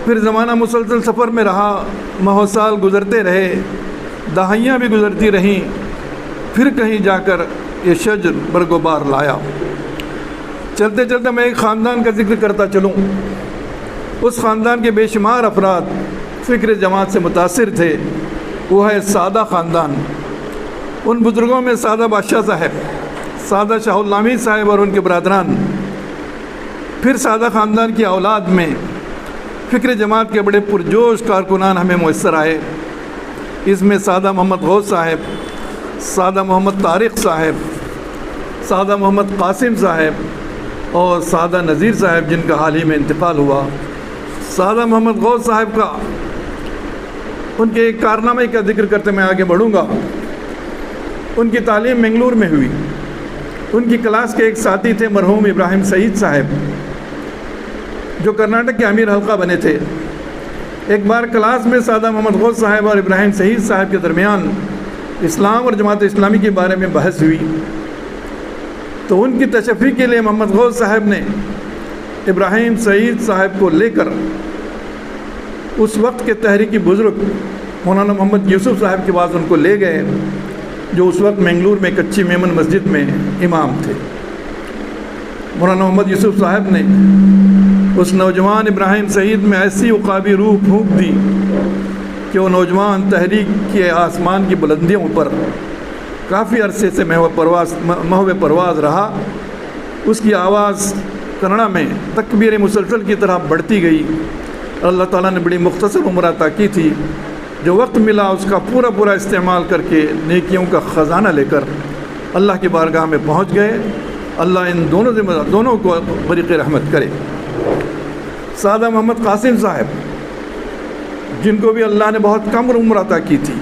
Speaker 4: پھر زمانہ مسلسل سفر میں رہا، ماہ و سال گزرتے رہے، دہائیاں بھی گزرتی رہیں، پھر کہیں جا کر یہ شجر برگوبار لایا۔ چلتے چلتے میں ایک خاندان کا ذکر کرتا چلوں۔ اس خاندان کے بے شمار افراد فکر جماعت سے متاثر تھے، وہ ہے سادہ خاندان۔ ان بزرگوں میں سادہ بادشاہ صاحب، سادہ شاہ الامید صاحب اور ان کے برادران، پھر سادہ خاندان کی اولاد میں فکر جماعت کے بڑے پرجوش کارکنان ہمیں میسر آئے۔ اس میں سادہ محمد غوث صاحب، سادہ محمد طارق صاحب، سادہ محمد قاسم صاحب اور سادہ نذیر صاحب، جن کا حال ہی میں انتقال ہوا۔ سادہ محمد غوث صاحب کا ان کے ایک کارنامے کا ذکر کرتے میں آگے بڑھوں گا۔ ان کی تعلیم منگلور میں ہوئی۔ ان کی کلاس کے ایک ساتھی تھے مرحوم ابراہیم سعید صاحب، جو کرناٹک کے امیر حلقہ بنے تھے۔ ایک بار کلاس میں سادہ محمد غوث صاحب اور ابراہیم سعید صاحب کے درمیان اسلام اور جماعت اسلامی کے بارے میں بحث ہوئی، تو ان کی تشفی کے لیے محمد غوث صاحب نے ابراہیم سعید صاحب کو لے کر اس وقت کے تحریکی بزرگ مولانا محمد یوسف صاحب کے پاس ان کو لے گئے، جو اس وقت منگلور میں کچی میمن مسجد میں امام تھے۔ مولانا محمد یوسف صاحب نے اس نوجوان ابراہیم سعید میں ایسی عقابی روح پھونک دی کہ وہ نوجوان تحریک کے آسمان کی بلندیوں پر کافی عرصے سے محو پرواز رہا۔ اس کی آواز کنڑا میں تکبیر مسلسل کی طرح بڑھتی گئی۔ اللہ تعالیٰ نے بڑی مختصر عمر عطا کی تھی۔ جو وقت ملا اس کا پورا استعمال کر کے نیکیوں کا خزانہ لے کر اللہ کی بارگاہ میں پہنچ گئے۔ اللہ ان دونوں کو بریق رحمت کرے۔ سعادہ محمد قاسم صاحب، جن کو بھی اللہ نے بہت کم عمر عطا کی تھی،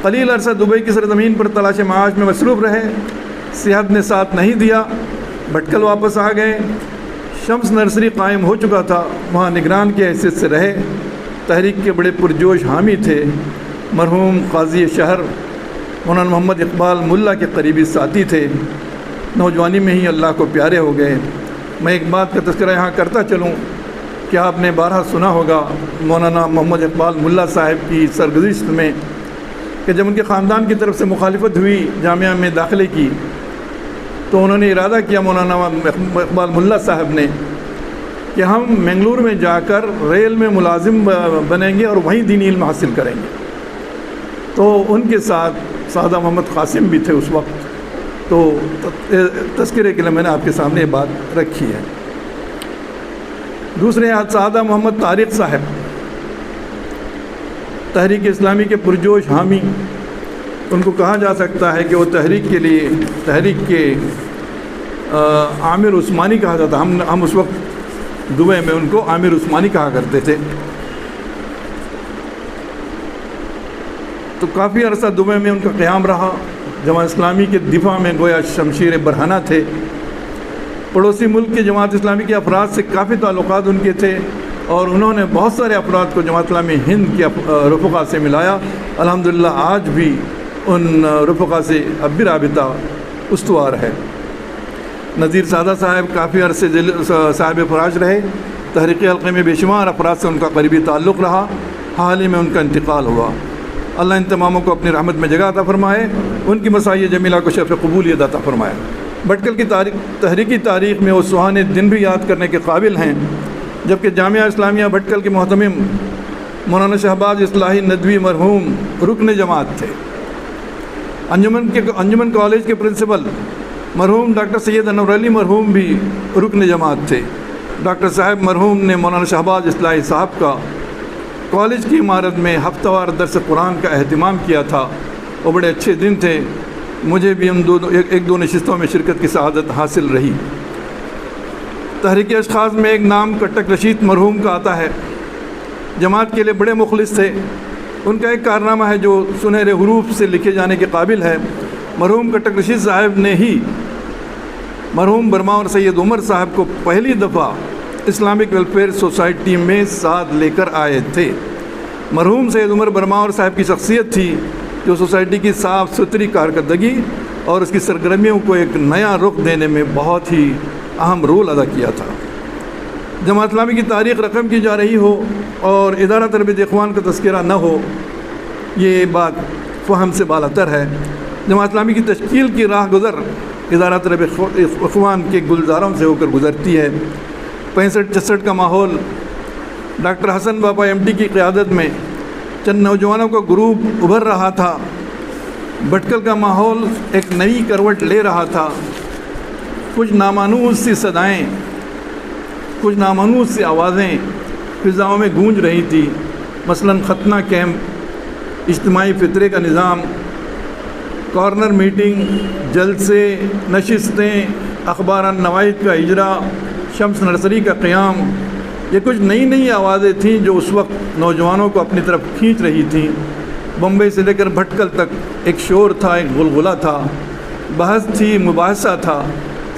Speaker 4: قلیل عرصہ دبئی کی سرزمین پر تلاش معاش میں مصروف رہے۔ صحت نے ساتھ نہیں دیا، بھٹکل واپس آ گئے۔ شمس نرسری قائم ہو چکا تھا، وہاں نگران کی حیثیت سے رہے۔ تحریک کے بڑے پرجوش حامی تھے۔ مرحوم قاضی شہر مولانا محمد اقبال ملا کے قریبی ساتھی تھے۔ نوجوانی میں ہی اللہ کو پیارے ہو گئے۔ میں ایک بات کا تذکرہ یہاں کرتا چلوں کہ آپ نے بارہا سنا ہوگا مولانا محمد اقبال ملا صاحب کی سرگزشت میں کہ جب ان کے خاندان کی طرف سے مخالفت ہوئی جامعہ میں داخلے کی، تو انہوں نے ارادہ کیا مولانا اقبال ملا صاحب نے کہ ہم منگلور میں جا کر ریل میں ملازم بنیں گے اور وہیں دینی علم حاصل کریں گے۔ تو ان کے ساتھ سعادہ محمد قاسم بھی تھے اس وقت۔ تو تذکرے کے لیے میں نے آپ کے سامنے یہ بات رکھی ہے۔ دوسرے سعادہ محمد طارق صاحب، تحریک اسلامی کے پرجوش حامی، ان کو کہا جا سکتا ہے کہ وہ تحریک کے عامر عثمانی کہا جاتا۔ ہم اس وقت دبئی میں ان کو عامر عثمانی کہا کرتے تھے۔ تو کافی عرصہ دبئی میں ان کا قیام رہا۔ جماعت اسلامی کے دفاع میں گویا شمشیر برہنہ تھے۔ پڑوسی ملک کے جماعت اسلامی کے افراد سے کافی تعلقات ان کے تھے، اور انہوں نے بہت سارے افراد کو جماعت اسلامی ہند کے رفقا سے ملایا۔ الحمدللہ آج بھی ان رفقا سے اب بھی رابطہ استوار ہے۔ نذیر سادہ صاحب کافی عرصے صاحب فراج رہے۔ تحریک حلقے میں بے شمار افراد سے ان کا قریبی تعلق رہا۔ حال ہی میں ان کا انتقال ہوا۔ اللہ ان تماموں کو اپنی رحمت میں جگہ عطا فرمائے، ان کی مساعی جمیلہ کو شرف قبولیت عطا فرمائے۔ بھٹکل کی تحریکی تاریخ میں وہ سہانے دن بھی یاد کرنے کے قابل ہیں جبکہ جامعہ اسلامیہ بھٹکل کے محتمم مولانا شہباز اصلاحی ندوی مرحوم رکن جماعت تھے۔ انجمن کالج کے پرنسپل مرحوم ڈاکٹر سید انور علی مرحوم بھی رکن جماعت تھے۔ ڈاکٹر صاحب مرحوم نے مولانا شہباز اصلاحی صاحب کا کالج کی عمارت میں ہفتہ وار درس قرآن کا اہتمام کیا تھا۔ وہ بڑے اچھے دن تھے، مجھے بھی ان ایک دو نشستوں میں شرکت کی سعادت حاصل رہی۔ تحریک اشخاص میں ایک نام کٹک رشید مرحوم کا آتا ہے، جماعت کے لیے بڑے مخلص تھے۔ ان کا ایک کارنامہ ہے جو سنہرے حروف سے لکھے جانے کے قابل ہے۔ مرحوم کٹک رشید صاحب نے ہی مرحوم برما اور سید عمر صاحب کو پہلی دفعہ اسلامک ویلفیئر سوسائٹی میں ساتھ لے کر آئے تھے۔ مرحوم سید عمر برما اور صاحب کی شخصیت تھی جو سوسائٹی کی صاف ستھری کارکردگی اور اس کی سرگرمیوں کو ایک نیا رخ دینے میں بہت ہی اہم رول ادا کیا تھا۔ جماعت اسلامی کی تاریخ رقم کی جا رہی ہو اور ادارہ تربیت اخوان کا تذکرہ نہ ہو، یہ بات فہم سے بالاتر ہے۔ جماعت اسلامی کی تشکیل کی راہ گزر ادارہ تربیت اخوان کے گلزاروں سے ہو کر گزرتی ہے۔ 65-66 کا ماحول ڈاکٹر حسن باپا MD کی قیادت میں چند نوجوانوں کا گروپ ابھر رہا تھا۔ بھٹکل کا ماحول ایک نئی کروٹ لے رہا تھا۔ کچھ نامانوس سی صدائیں، کچھ نامانوس سی آوازیں فضاؤں میں گونج رہی تھی، مثلاً ختنہ کیمپ، اجتماعی فطرے کا نظام، کارنر میٹنگ، جلسے، نشستیں، اخباران نوائد کا اجرا، شمس نرسری کا قیام۔ یہ کچھ نئی آوازیں تھیں جو اس وقت نوجوانوں کو اپنی طرف کھینچ رہی تھیں۔ بمبئی سے لے کر بھٹکل تک ایک شور تھا، ایک غلغلہ تھا، بحث تھی، مباحثہ تھا۔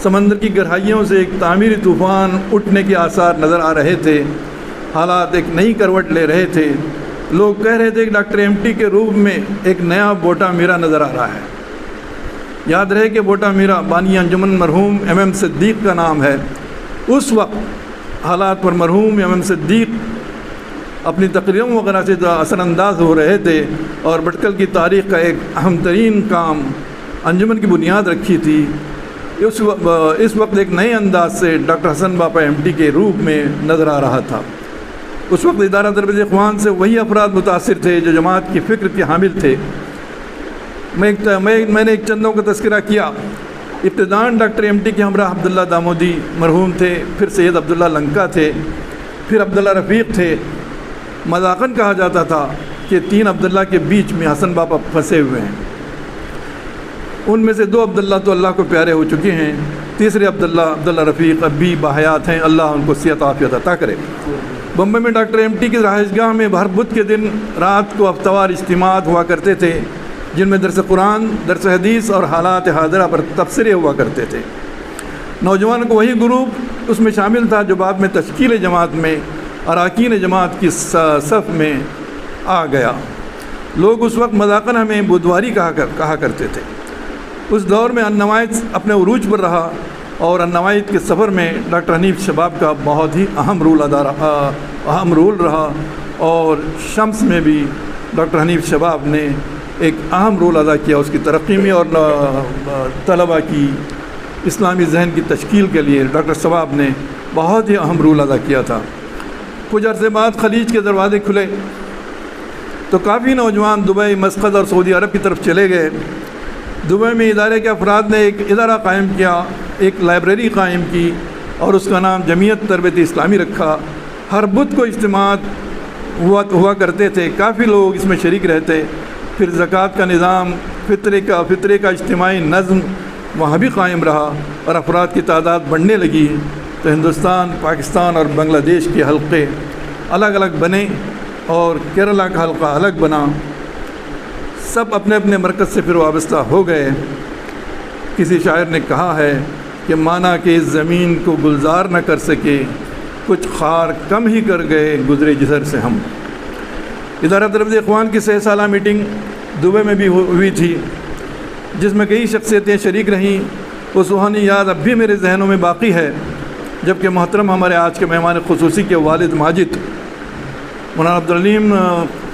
Speaker 4: سمندر کی گہرائیوں سے ایک تعمیری طوفان اٹھنے کے آثار نظر آ رہے تھے۔ حالات ایک نئی کروٹ لے رہے تھے۔ لوگ کہہ رہے تھے کہ ڈاکٹر MT کے روپ میں ایک نیا بوٹا میرا نظر آ رہا ہے۔ یاد رہے کہ بوٹا میرا بانی انجمن مرحوم MM صدیق کا نام ہے۔ اس وقت حالات پر مرحوم MM صدیق اپنی تقریروں وغیرہ سے اثر انداز ہو رہے تھے اور بھٹکل کی تاریخ کا ایک اہم ترین کام انجمن کی بنیاد رکھی تھی۔ اس وقت ایک نئے انداز سے ڈاکٹر حسن باپا MT کے روپ میں نظر آ رہا تھا۔ اس وقت ادارہ تربیت اخوان سے وہی افراد متاثر تھے جو جماعت کی فکر کے حامل تھے۔ میں نے ایک چندوں کا تذکرہ کیا۔ ابتداً ڈاکٹر ایم ٹی کے ہمراہ عبداللہ دامودی مرحوم تھے، پھر سید عبداللہ لنکا تھے، پھر عبداللہ رفیق تھے۔ مذاقاً کہا جاتا تھا کہ 3 عبداللہ کے بیچ میں حسن باپا پھنسے ہوئے ہیں۔ ان میں سے 2 عبداللہ تو اللہ کو پیارے ہو چکے ہیں، تیسرے عبداللہ رفیق اب بھی باحیات ہیں، اللہ ان کو صحت عافیت عطا کرے۔ بمبئی میں ڈاکٹر ایم ٹی کی رہائش گاہ میں ہر بدھ کے دن رات کو ہفتہ وار اجتماعات ہوا کرتے تھے، جن میں درس قرآن، درس حدیث اور حالات حاضرہ پر تبصرے ہوا کرتے تھے۔ نوجوانوں کو وہی گروپ اس میں شامل تھا جو بعد میں تشکیل جماعت میں اراکین جماعت کی صف میں آ گیا۔ لوگ اس وقت مذاقاً ہمیں بدھواری کہا کرتے تھے۔ اس دور میں النوائت اپنے عروج پر رہا اور النوائت کے سفر میں ڈاکٹر حنیف شباب کا بہت ہی اہم رول رہا، اور شمس میں بھی ڈاکٹر حنیف شباب نے ایک اہم رول ادا کیا اس کی ترقی میں، اور طلباء کی اسلامی ذہن کی تشکیل کے لیے ڈاکٹر شباب نے بہت ہی اہم رول ادا کیا تھا۔ کچھ عرصے بعد خلیج کے دروازے کھلے تو کافی نوجوان دبئی، مسقط اور سعودی عرب کی طرف چلے گئے۔ دبئی میں ادارے کے افراد نے ایک ادارہ قائم کیا، ایک لائبریری قائم کی اور اس کا نام جمعیت تربیت اسلامی رکھا۔ ہر بدھ کو اجتماعات ہوا کرتے تھے، کافی لوگ اس میں شریک رہتے۔ پھر زکوٰۃ کا نظام، فطرے کا اجتماعی نظم وہاں بھی قائم رہا اور افراد کی تعداد بڑھنے لگی، تو ہندوستان، پاکستان اور بنگلہ دیش کے حلقے الگ الگ بنے اور کیرلا کا حلقہ الگ بنا۔ سب اپنے اپنے مرکز سے پھر وابستہ ہو گئے۔ کسی شاعر نے کہا ہے کہ مانا کہ اس زمین کو گلزار نہ کر سکے، کچھ خار کم ہی کر گئے گزرے جسر سے ہم۔ ادارہ تربیت اخوان کی 6 سالہ میٹنگ دبئی میں بھی ہوئی تھی، جس میں کئی شخصیتیں شریک رہیں۔ وہ سہانی یاد اب بھی میرے ذہنوں میں باقی ہے، جبکہ محترم ہمارے آج کے مہمان خصوصی کے والد ماجد، مولانا عبدالعلیم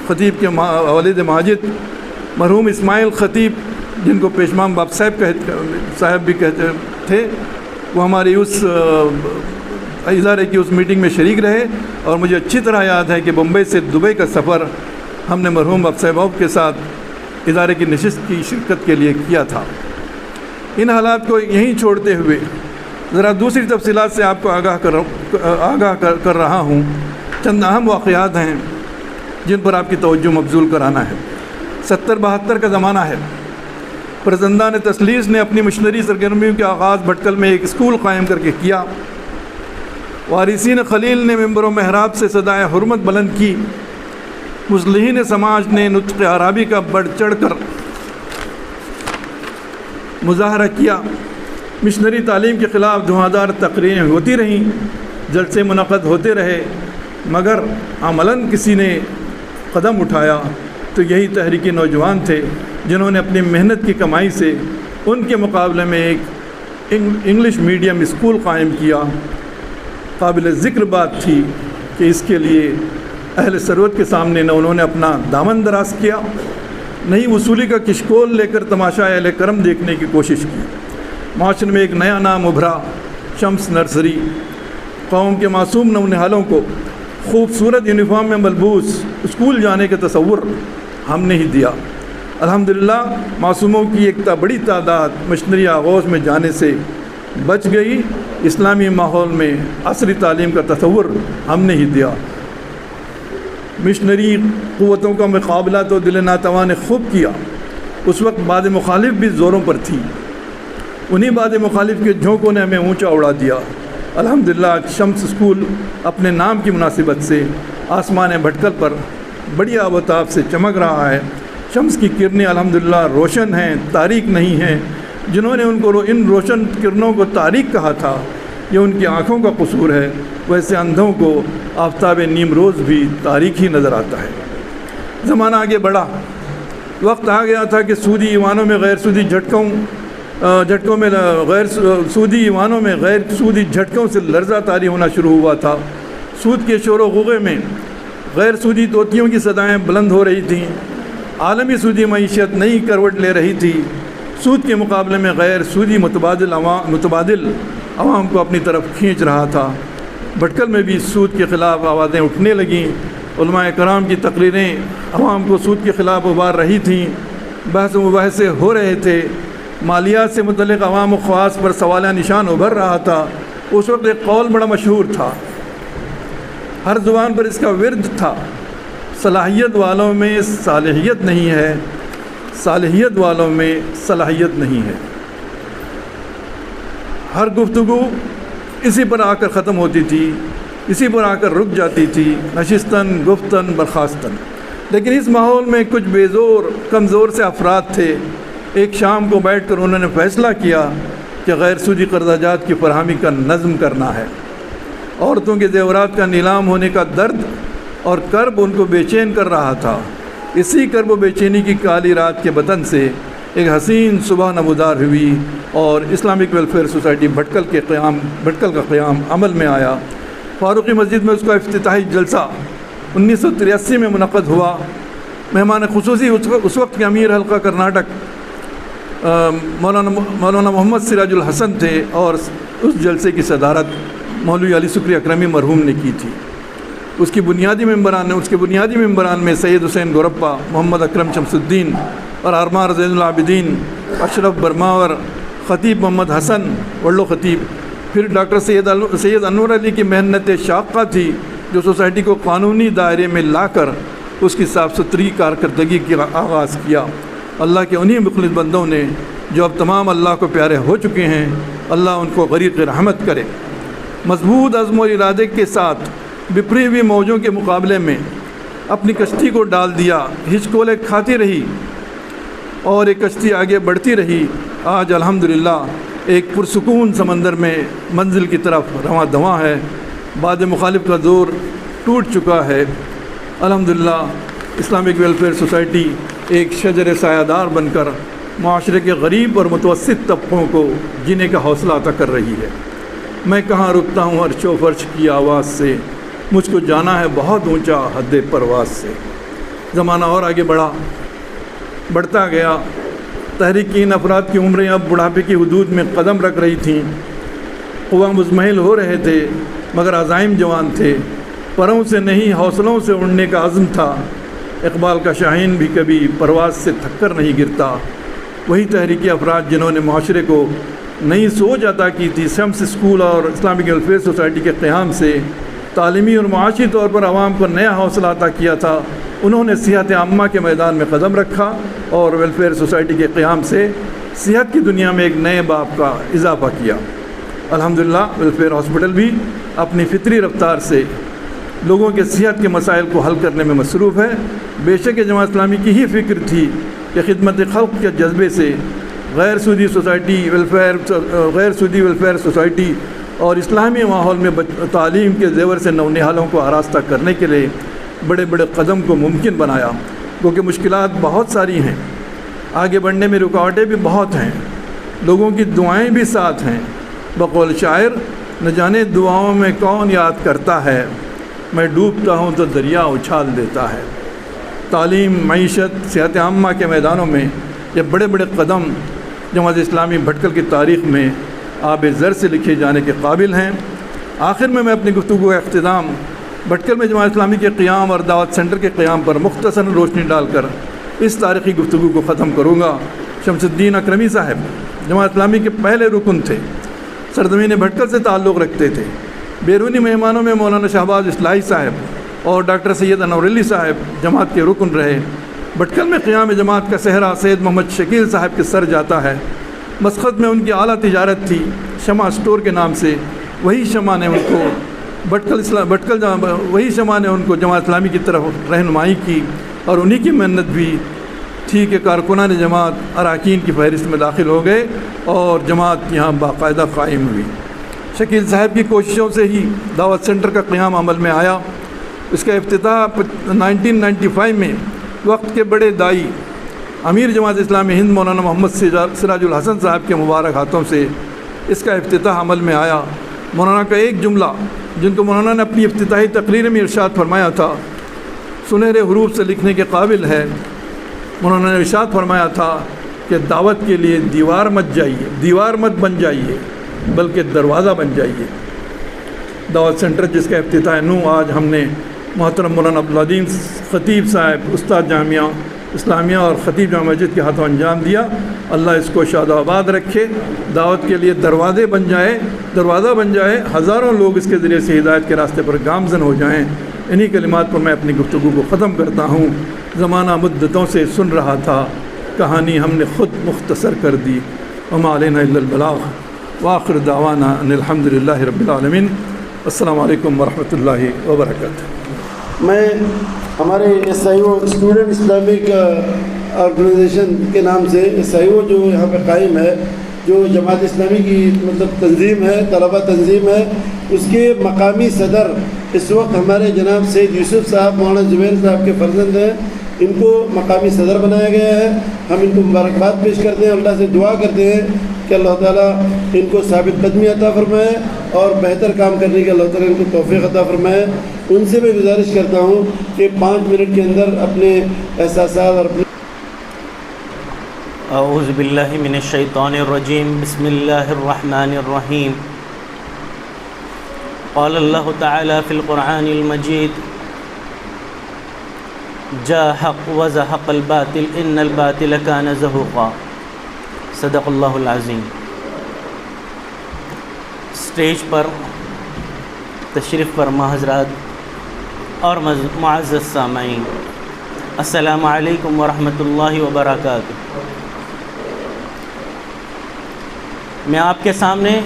Speaker 4: خطیب کے والد ماجد مرحوم اسماعیل خطیب، جن کو پیشمام باپ صاحب بھی کہتے تھے، وہ ہماری اس ادارے کی اس میٹنگ میں شریک رہے، اور مجھے اچھی طرح یاد ہے کہ بمبئی سے دبئی کا سفر ہم نے مرحوم باپ صاحب کے ساتھ ادارے کی نشست کی شرکت کے لیے کیا تھا۔ ان حالات کو یہیں چھوڑتے ہوئے ذرا دوسری تفصیلات سے آپ کو آگاہ کر رہا ہوں۔ چند اہم واقعات ہیں جن پر آپ کی توجہ مبذول کرانا ہے۔ 70-72 کا زمانہ ہے۔ فرزندان تسلیس نے اپنی مشنری سرگرمیوں کے آغاز بھٹکل میں ایک اسکول قائم کر کے کیا۔ وارثین خلیل نے ممبر و محراب سے صدائے حرمت بلند کی۔ مصلحین سماج نے نطق عربی کا بڑھ چڑھ کر مظاہرہ کیا۔ مشنری تعلیم کے خلاف دھواندار تقریریں ہوتی رہیں، جلسے منعقد ہوتے رہے، مگر عملاً کسی نے قدم اٹھایا تو یہی تحریکی نوجوان تھے جنہوں نے اپنی محنت کی کمائی سے ان کے مقابلے میں ایک انگلش میڈیم اسکول قائم کیا۔ قابل ذکر بات تھی کہ اس کے لیے اہل ثروت کے سامنے نہ انہوں نے اپنا دامن دراز کیا، نہ ہی وصولی کا کشکول لے کر تماشا اہل کرم دیکھنے کی کوشش کی۔ معاشرے میں ایک نیا نام ابھرا، شمس نرسری۔ قوم کے معصوم نونہالوں کو خوبصورت یونیفارم میں ملبوس اسکول جانے کا تصور ہم نے ہی دیا۔ الحمدللہ معصوموں کی ایک بڑی تعداد مشنری آغوش میں جانے سے بچ گئی۔ اسلامی ماحول میں عصری تعلیم کا تصور ہم نے ہی دیا۔ مشنری قوتوں کا مقابلہ تو دل ناتواں نے خوب کیا۔ اس وقت باد مخالف بھی زوروں پر تھی، انہی باد مخالف کے جھونکوں نے ہمیں اونچا اڑا دیا۔ الحمدللہ شمس اسکول اپنے نام کی مناسبت سے آسمان بھٹکل پر بڑی آب و تاب سے چمک رہا ہے۔ شمس کی کرنیں الحمدللہ روشن ہیں، تاریک نہیں ہیں۔ جنہوں نے ان روشن کرنوں کو تاریک کہا تھا، یہ ان کی آنکھوں کا قصور ہے۔ ویسے اندھوں کو آفتاب نیم روز بھی تاریک ہی نظر آتا ہے۔ زمانہ آگے بڑھا، وقت آ گیا تھا کہ سودی ایوانوں میں غیر سودی جھٹکوں سے لرزہ طاری ہونا شروع ہوا تھا۔ سود کے شور و غوغے میں غیر سودی طوطیوں کی صدائیں بلند ہو رہی تھیں۔ عالمی سودی معیشت نئی کروٹ لے رہی تھی۔ سود کے مقابلے میں غیر سودی متبادل عوام کو اپنی طرف کھینچ رہا تھا۔ بھٹکل میں بھی سود کے خلاف آوازیں اٹھنے لگیں، علماء کرام کی تقریریں عوام کو سود کے خلاف ابھار رہی تھیں، بحث و مباحثے ہو رہے تھے، مالیات سے متعلق عوام و خواص پر سوالیہ نشان ابھر رہا تھا۔ اس وقت ایک قول بڑا مشہور تھا، ہر زبان پر اس کا ورد تھا، صلاحیت والوں میں صالحیت نہیں ہے، صالحیت والوں میں صلاحیت نہیں ہے۔ ہر گفتگو اسی پر آ کر ختم ہوتی تھی، اسی پر آ کر رک جاتی تھی، نشستن گفتن برخاستن۔ لیکن اس ماحول میں کچھ بے زور کمزور سے افراد تھے، ایک شام کو بیٹھ کر انہوں نے فیصلہ کیا کہ غیر سودی قرضہ جات کی فراہمی کا نظم کرنا ہے۔ عورتوں کے زیورات کا نیلام ہونے کا درد اور کرب ان کو بے چین کر رہا تھا۔ اسی کرب و بے چینی کی کالی رات کے بطن سے ایک حسین صبح نمودار ہوئی اور اسلامک ویلفیئر سوسائٹی بھٹکل کا قیام عمل میں آیا۔ فاروقی مسجد میں اس کا افتتاحی جلسہ 1983 میں منعقد ہوا۔ مہمان خصوصی اس وقت کے امیر حلقہ کرناٹک مولانا محمد سراج الحسن تھے اور اس جلسے کی صدارت مولوی علی شکری اکرمی مرحوم نے کی تھی۔ اس کے بنیادی ممبران میں سید حسین گورپا، محمد اکرم شمس الدین اور آرمار زین العابدین، اشرف برماور، خطیب محمد حسن وڑلو خطیب۔ پھر ڈاکٹر سید انور علی کی محنت شاقہ تھی جو سوسائٹی کو قانونی دائرے میں لا کر اس کی صاف ستھری کارکردگی کا آغاز کیا۔ اللہ کے انہی مخلص بندوں نے جو اب تمام اللہ کو پیارے ہو چکے ہیں، اللہ ان کو غریق رحمت کرے۔ مضبوط عزم و ارادے کے ساتھ بپری ہوئی موجوں کے مقابلے میں اپنی کشتی کو ڈال دیا، ہچکولے کھاتی رہی اور ایک کشتی آگے بڑھتی رہی۔ آج الحمدللہ ایک پرسکون سمندر میں منزل کی طرف رواں دواں ہے، باد مخالف کا زور ٹوٹ چکا ہے۔ الحمدللہ اسلامک ویلفیئر سوسائٹی ایک شجر سایہ دار بن کر معاشرے کے غریب اور متوسط طبقوں کو جینے کا حوصلہ عطا کر رہی ہے۔ میں کہاں رکتا ہوں عرش و فرش کی آواز سے، مجھ کو جانا ہے بہت اونچا حد پرواز سے۔ زمانہ اور آگے بڑھتا گیا، تحریکین افراد کی عمریں اب بڑھاپے کی حدود میں قدم رکھ رہی تھیں، قوا مزمحل ہو رہے تھے مگر عزائم جوان تھے، پروں سے نہیں حوصلوں سے اڑنے کا عزم تھا۔ اقبال کا شاہین بھی کبھی پرواز سے تھک کر نہیں گرتا۔ وہی تحریکی افراد جنہوں نے معاشرے کو نئی سوچ عطا کی تھی، شمس اسکول اور اسلامک ویلفیئر سوسائٹی کے قیام سے تعلیمی اور معاشی طور پر عوام کو نیا حوصلہ عطا کیا تھا، انہوں نے صحت عامہ کے میدان میں قدم رکھا اور ویلفیئر سوسائٹی کے قیام سے صحت کی دنیا میں ایک نئے باب کا اضافہ کیا۔ الحمدللہ ویلفیئر ہاسپٹل بھی اپنی فطری رفتار سے لوگوں کے صحت کے مسائل کو حل کرنے میں مصروف ہے۔ بے شک جماعت اسلامی کی ہی فکر تھی کہ خدمت خلق کے جذبے سے غیر سودی ویلفیئر سوسائٹی اور اسلامی ماحول میں تعلیم کے زیور سے نونہالوں کو آراستہ کرنے کے لیے بڑے بڑے قدم کو ممکن بنایا، کیونکہ مشکلات بہت ساری ہیں، آگے بڑھنے میں رکاوٹیں بھی بہت ہیں، لوگوں کی دعائیں بھی ساتھ ہیں۔ بقول شاعر، نہ جانے دعاؤں میں کون یاد کرتا ہے، میں ڈوبتا ہوں تو دریا اچھال دیتا ہے۔ تعلیم، معیشت، صحت عامہ کے میدانوں میں یہ بڑے بڑے قدم جماعت اسلامی بھٹکل کی تاریخ میں آب زر سے لکھے جانے کے قابل ہیں۔ آخر میں اپنی گفتگو کا اختتام بھٹکل میں جماعت اسلامی کے قیام اور دعوت سینٹر کے قیام پر مختصر روشنی ڈال کر اس تاریخی گفتگو کو ختم کروں گا۔ شمس الدین اکرمی صاحب جماعت اسلامی کے پہلے رکن تھے، سرزمین بھٹکل سے تعلق رکھتے تھے۔ بیرونی مہمانوں میں مولانا شہباز اصلاحی صاحب اور ڈاکٹر سید انور علی صاحب جماعت کے رکن رہے۔ بھٹکل میں قیام جماعت کا صحرا سید محمد شکیل صاحب کے سر جاتا ہے۔ مسقط میں ان کی اعلیٰ تجارت تھی شمع اسٹور کے نام سے، وہی شمع نے ان کو جماعت اسلامی کی طرف رہنمائی کی اور انہی کی محنت بھی تھی کہ کارکنان جماعت اراکین کی فہرست میں داخل ہو گئے اور جماعت یہاں باقاعدہ قائم ہوئی۔ شکیل صاحب کی کوششوں سے ہی دعوت سینٹر کا قیام عمل میں آیا۔ اس کا افتتاح 1995 میں وقت کے بڑے دائی امیر جماعت اسلامی ہند مولانا محمد سراج الحسن صاحب کے مبارک ہاتھوں سے اس کا افتتاح عمل میں آیا۔ مولانا کا ایک جملہ جن کو مولانا نے اپنی افتتاحی تقریر میں ارشاد فرمایا تھا، سنہرے حروف سے لکھنے کے قابل ہے۔ مولانا نے ارشاد فرمایا تھا کہ دعوت کے لیے دیوار مت بن جائیے بلکہ دروازہ بن جائیے۔ دعوت سینٹر جس کا افتتاح نو آج ہم نے محترم مولانا عبدالعظیم خطیب صاحب استاد جامعہ اسلامیہ اور خطیب جامع مسجد کے ہاتھوں انجام دیا۔ اللہ اس کو شاد و آباد رکھے، دعوت کے لیے دروازہ بن جائے، ہزاروں لوگ اس کے ذریعے سے ہدایت کے راستے پر گامزن ہو جائیں۔ انہی کلمات پر میں اپنی گفتگو کو ختم کرتا ہوں۔ زمانہ مدتوں سے سن رہا تھا، کہانی ہم نے خود مختصر کر دی۔ وما علینا الا البلاغ، وآخر دعوانا ان الحمد للہ رب العالمین۔ السلام علیکم ورحمۃ اللہ وبرکاتہ۔
Speaker 1: میں ہمارے S I O student Islamic organisation کے نام سے ایس آئی او جو یہاں پہ قائم ہے، جو جماعت اسلامی کی مطلب تنظیم ہے، طلبہ تنظیم ہے، اس کے مقامی صدر اس وقت ہمارے جناب سید یوسف صاحب مولانا زبیر صاحب کے فرزند ہیں۔ ان کو مقامی صدر بنایا گیا ہے۔ ہم ان کو مبارکباد پیش کرتے ہیں، اللہ سے دعا کرتے ہیں کہ اللہ تعالیٰ ان کو ثابت قدمی عطا فرمائے اور بہتر کام کرنے کے اللہ تعالیٰ ان کو توفیق عطا فرمائے۔ ان سے میں گزارش کرتا ہوں کہ 5 منٹ کے اندر اپنے احساسات اور اپنے
Speaker 3: اعوذ باللہ من الشیطان الرجیم، بسم اللہ الرحمن الرحیم۔ قال اللہ تعالی فی القرآن المجید جاء حق وزهق الباطل ان الباطل كان زهوقا، صدق اللہ العظیم۔ اسٹیج پر تشریف فرما حضرات اور معزز سامعین، السلام علیکم ورحمۃ اللہ وبرکاتہ۔ میں آپ کے سامنے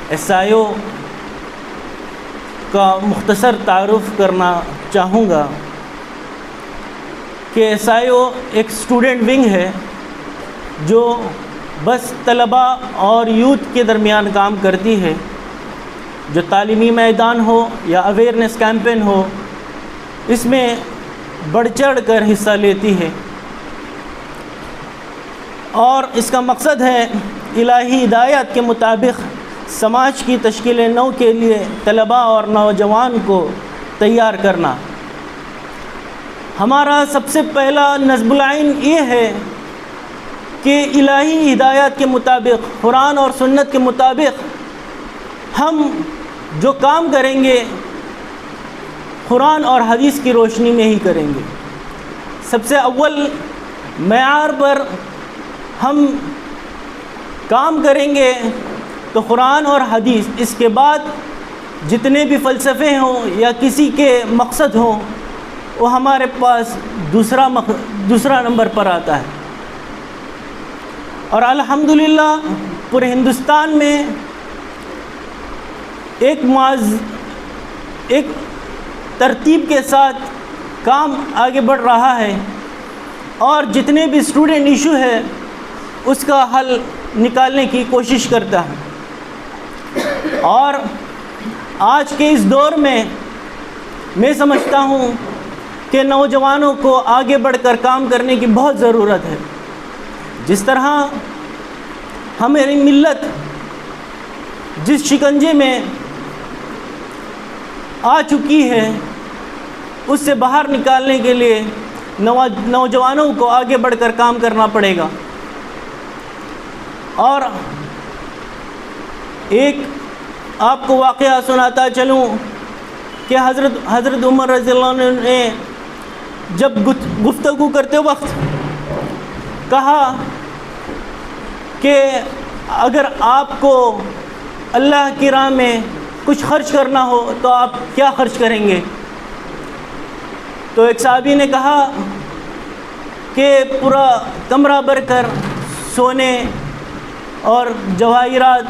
Speaker 3: ایس آئی او کا مختصر تعارف کرنا چاہوں گا کہ ایس آئی او ایک اسٹوڈنٹ ونگ ہے جو بس طلباء اور یوتھ کے درمیان کام کرتی ہے، جو تعلیمی میدان ہو یا اویئرنیس کیمپین ہو، اس میں بڑھ چڑھ کر حصہ لیتی ہے، اور اس کا مقصد ہے الہی ہدایت کے مطابق سماج کی تشکیل نو کے لیے طلباء اور نوجوان کو تیار کرنا۔ ہمارا سب سے پہلا نصب العین یہ ہے کہ الہی ہدایت کے مطابق، قرآن اور سنت کے مطابق ہم جو کام کریں گے قرآن اور حدیث کی روشنی میں ہی کریں گے۔ سب سے اول معیار پر ہم کام کریں گے تو قرآن اور حدیث، اس کے بعد جتنے بھی فلسفے ہوں یا کسی کے مقصد ہوں وہ ہمارے پاس دوسرا نمبر پر آتا ہے۔ اور الحمدللہ پورے ہندوستان میں ایک ترتیب کے ساتھ کام آگے بڑھ رہا ہے، اور جتنے بھی اسٹوڈنٹ ایشو ہے اس کا حل نکالنے کی کوشش کرتا ہے۔ اور آج کے اس دور میں سمجھتا ہوں کہ نوجوانوں کو آگے بڑھ کر کام کرنے کی بہت ضرورت ہے۔ جس طرح ہماری ملت جس شکنجے میں آ چکی ہے، اس سے باہر نکالنے کے لیے نوجوانوں کو آگے بڑھ کر کام کرنا پڑے گا۔ اور ایک آپ کو واقعہ سناتا چلوں کہ حضرت عمر رضی اللہ عنہ نے جب گفتگو کرتے وقت کہا کہ اگر آپ کو اللہ کی راہ میں کچھ خرچ کرنا ہو تو آپ کیا خرچ کریں گے؟ تو ایک صحابی نے کہا کہ پورا کمرہ بھر کر سونے اور جواہرات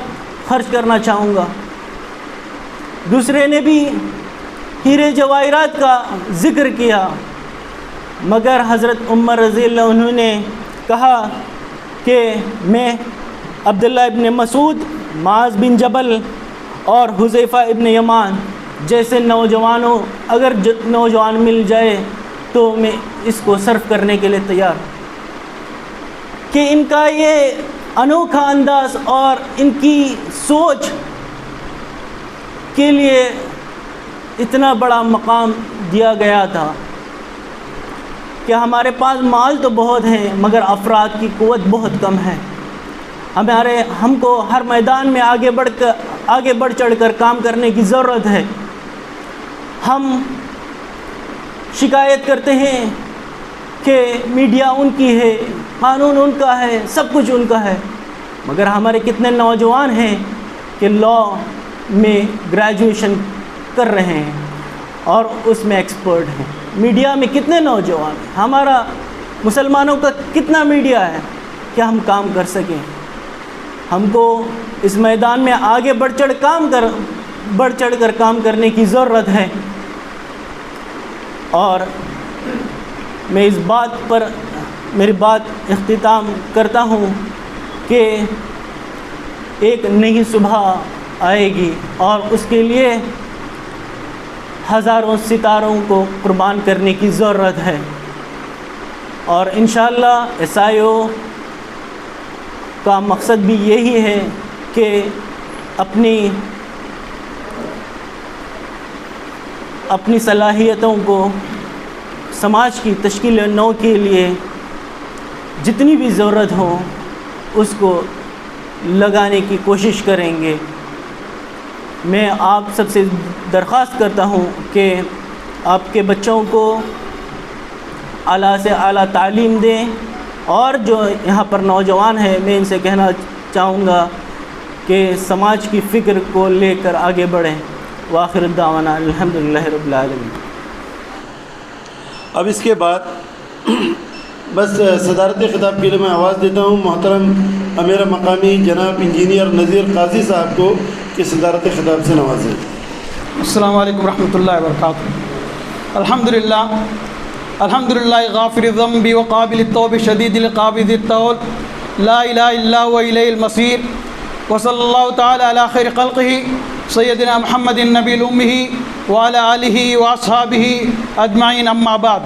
Speaker 3: خرچ کرنا چاہوں گا۔ دوسرے نے بھی ہیرے جواہرات کا ذکر کیا، مگر حضرت عمر رضی اللہ عنہ نے کہا کہ میں عبداللہ ابن مسعود، معاذ بن جبل اور حذیفہ ابن یمان جیسے نوجوانوں اگر نوجوان مل جائے تو میں اس کو صرف کرنے کے لیے تیار۔ کہ ان کا یہ انوکھا انداز اور ان کی سوچ کے لیے اتنا بڑا مقام دیا گیا تھا کہ ہمارے پاس مال تو بہت ہیں مگر افراد کی قوت بہت کم ہے۔ ہم کو ہر میدان میں آگے بڑھ کر
Speaker 5: آگے بڑھ چڑھ کر کام کرنے کی ضرورت ہے۔ ہم شکایت کرتے ہیں کہ میڈیا ان کی ہے، قانون ان کا ہے، سب کچھ ان کا ہے، مگر ہمارے کتنے نوجوان ہیں کہ لا میں گریجویشن کر رہے ہیں اور اس میں ایکسپرٹ ہیں۔ میڈیا میں کتنے نوجوان ہیں، ہمارا مسلمانوں کا کتنا میڈیا ہے کہ ہم کام کر سکیں۔ ہم کو اس میدان میں آگے بڑھ چڑھ کر کام کرنے کی ضرورت ہے، اور میں اس بات پر میری بات اختتام کرتا ہوں کہ ایک نئی صبح آئے گی اور اس کے لیے ہزاروں ستاروں کو قربان کرنے کی ضرورت ہے، اور انشاءاللہ SIO کا مقصد بھی یہی ہے کہ اپنی صلاحیتوں کو سماج کی تشکیل نو کے لیے جتنی بھی ضرورت ہو اس کو لگانے کی کوشش کریں گے۔ میں آپ سب سے درخواست کرتا ہوں کہ آپ کے بچوں کو اعلیٰ سے اعلیٰ تعلیم دیں، اور جو یہاں پر نوجوان ہیں میں ان سے کہنا چاہوں گا کہ سماج کی فکر کو لے کر آگے بڑھیں۔ وآخر الدعوانا الحمدللہ رب العالمین۔
Speaker 1: اب اس کے بعد بس صدارتی خطاب کے لیے میں آواز دیتا ہوں محترم امیر مقامی جناب انجینئر نذیر قاضی صاحب کو کہ صدارتی خطاب سے نوازیں۔
Speaker 6: السلام علیکم ورحمۃ اللہ وبرکاتہ۔ الحمدللہ غافر الذنب وقابل التوب شدید العقاب ذی الطول لا الہ الا هو الیہ المصیر، وصلی اللہ تعالی علی خیر خلقہ سیدنا محمد النبی الأمی وعلی آلہ واصحابہ اجمعین، اما بعد،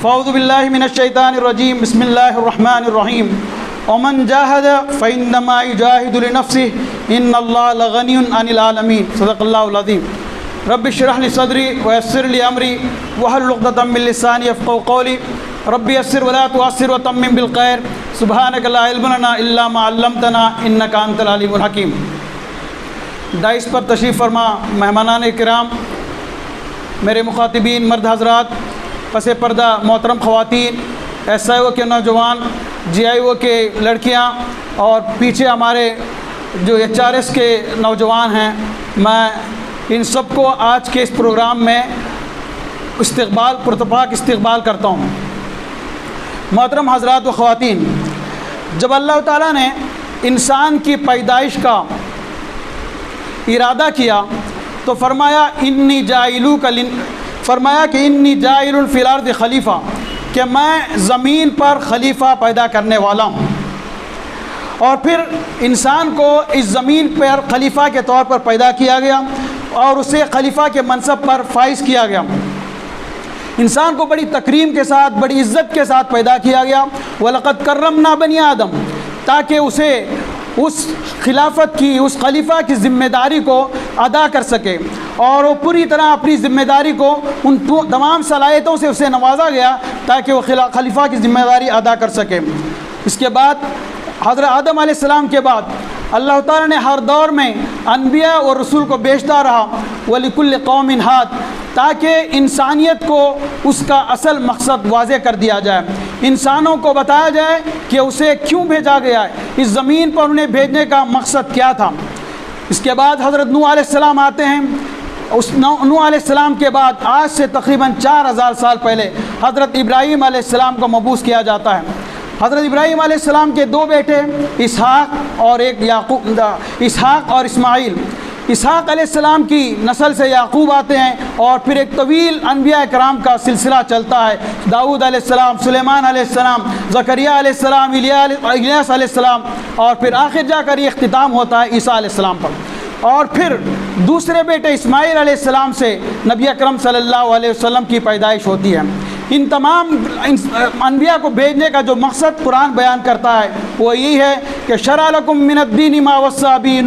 Speaker 6: فاعوذ باللہ من الشیطان الرجیم، بسم اللہ الرحمن الرحیم۔ ومن جاہد فإنما یجاہد لنفسہ ان اللہ لغنی عن العالمین، صدق اللہ العظیم۔ رب اشرح لی صدری ویسر لی امری واحلل عقدۃ من لسانی یفقہوا قولی، رب یسر ولا تعسر وتمم بالخیر، سبحانک لا علم لنا الا ما علمتنا انک انت العلیم الحکیم۔ ڈائس پر تشریف فرما مہمانان کرام، میرے مخاطبین مرد حضرات، پس پردہ محترم خواتین، SIO کے نوجوان، GIO کے لڑکیاں، اور پیچھے ہمارے جو HRS کے نوجوان ہیں، میں ان سب کو آج کے اس پروگرام میں پرتپاک استقبال کرتا ہوں۔ محترم حضرات و خواتین، جب اللہ تعالیٰ نے انسان کی پیدائش کا ارادہ کیا تو فرمایا کہ انی جاعل فی الارض خلیفہ، کہ میں زمین پر خلیفہ پیدا کرنے والا ہوں، اور پھر انسان کو اس زمین پر خلیفہ کے طور پر پیدا کیا گیا اور اسے خلیفہ کے منصب پر فائز کیا گیا۔ انسان کو بڑی تکریم کے ساتھ، بڑی عزت کے ساتھ پیدا کیا گیا، وَلَقَدْ كَرَّمْنَا بَنِي آدم، تاکہ اسے اس خلافت کی، اس خلیفہ کی ذمہ داری کو ادا کر سکے، اور وہ پوری طرح اپنی ذمہ داری کو ان تمام صلاحیتوں سے اسے نوازا گیا تاکہ وہ خلیفہ کی ذمہ داری ادا کر سکے۔ اس کے بعد حضرت آدم علیہ السلام کے بعد اللہ تعالیٰ نے ہر دور میں انبیاء اور رسول کو بھیجتا رہا، وَلِكُلِّ قَوْمٍ هَادٍ، تاکہ انسانیت کو اس کا اصل مقصد واضح کر دیا جائے، انسانوں کو بتایا جائے کہ اسے کیوں بھیجا گیا ہے، اس زمین پر انہیں بھیجنے کا مقصد کیا تھا۔ اس کے بعد حضرت نوح علیہ السلام آتے ہیں۔ اس نوح علیہ السلام کے بعد آج سے تقریباً 4000 سال پہلے حضرت ابراہیم علیہ السلام کو مبعوث کیا جاتا ہے۔ حضرت ابراہیم علیہ السلام کے 2 بیٹے اسحاق اور اسماعیل۔ اسحاق علیہ السلام کی نسل سے یعقوب آتے ہیں، اور پھر ایک طویل انبیاء کرام کا سلسلہ چلتا ہے، داؤد علیہ السلام، سلیمان علیہ السلام، زکریا علیہ السلام، الیاس علیہ السلام، اور پھر آخر جا کر یہ اختتام ہوتا ہے عیسیٰ علیہ السلام پر۔ اور پھر دوسرے بیٹے اسماعیل علیہ السلام سے نبی اکرم صلی اللہ علیہ وسلم کی پیدائش ہوتی ہے۔ ان تمام انبیاء کو بھیجنے کا جو مقصد قرآن بیان کرتا ہے وہ یہی ہے کہ شرع لکم من الدین ما وصى به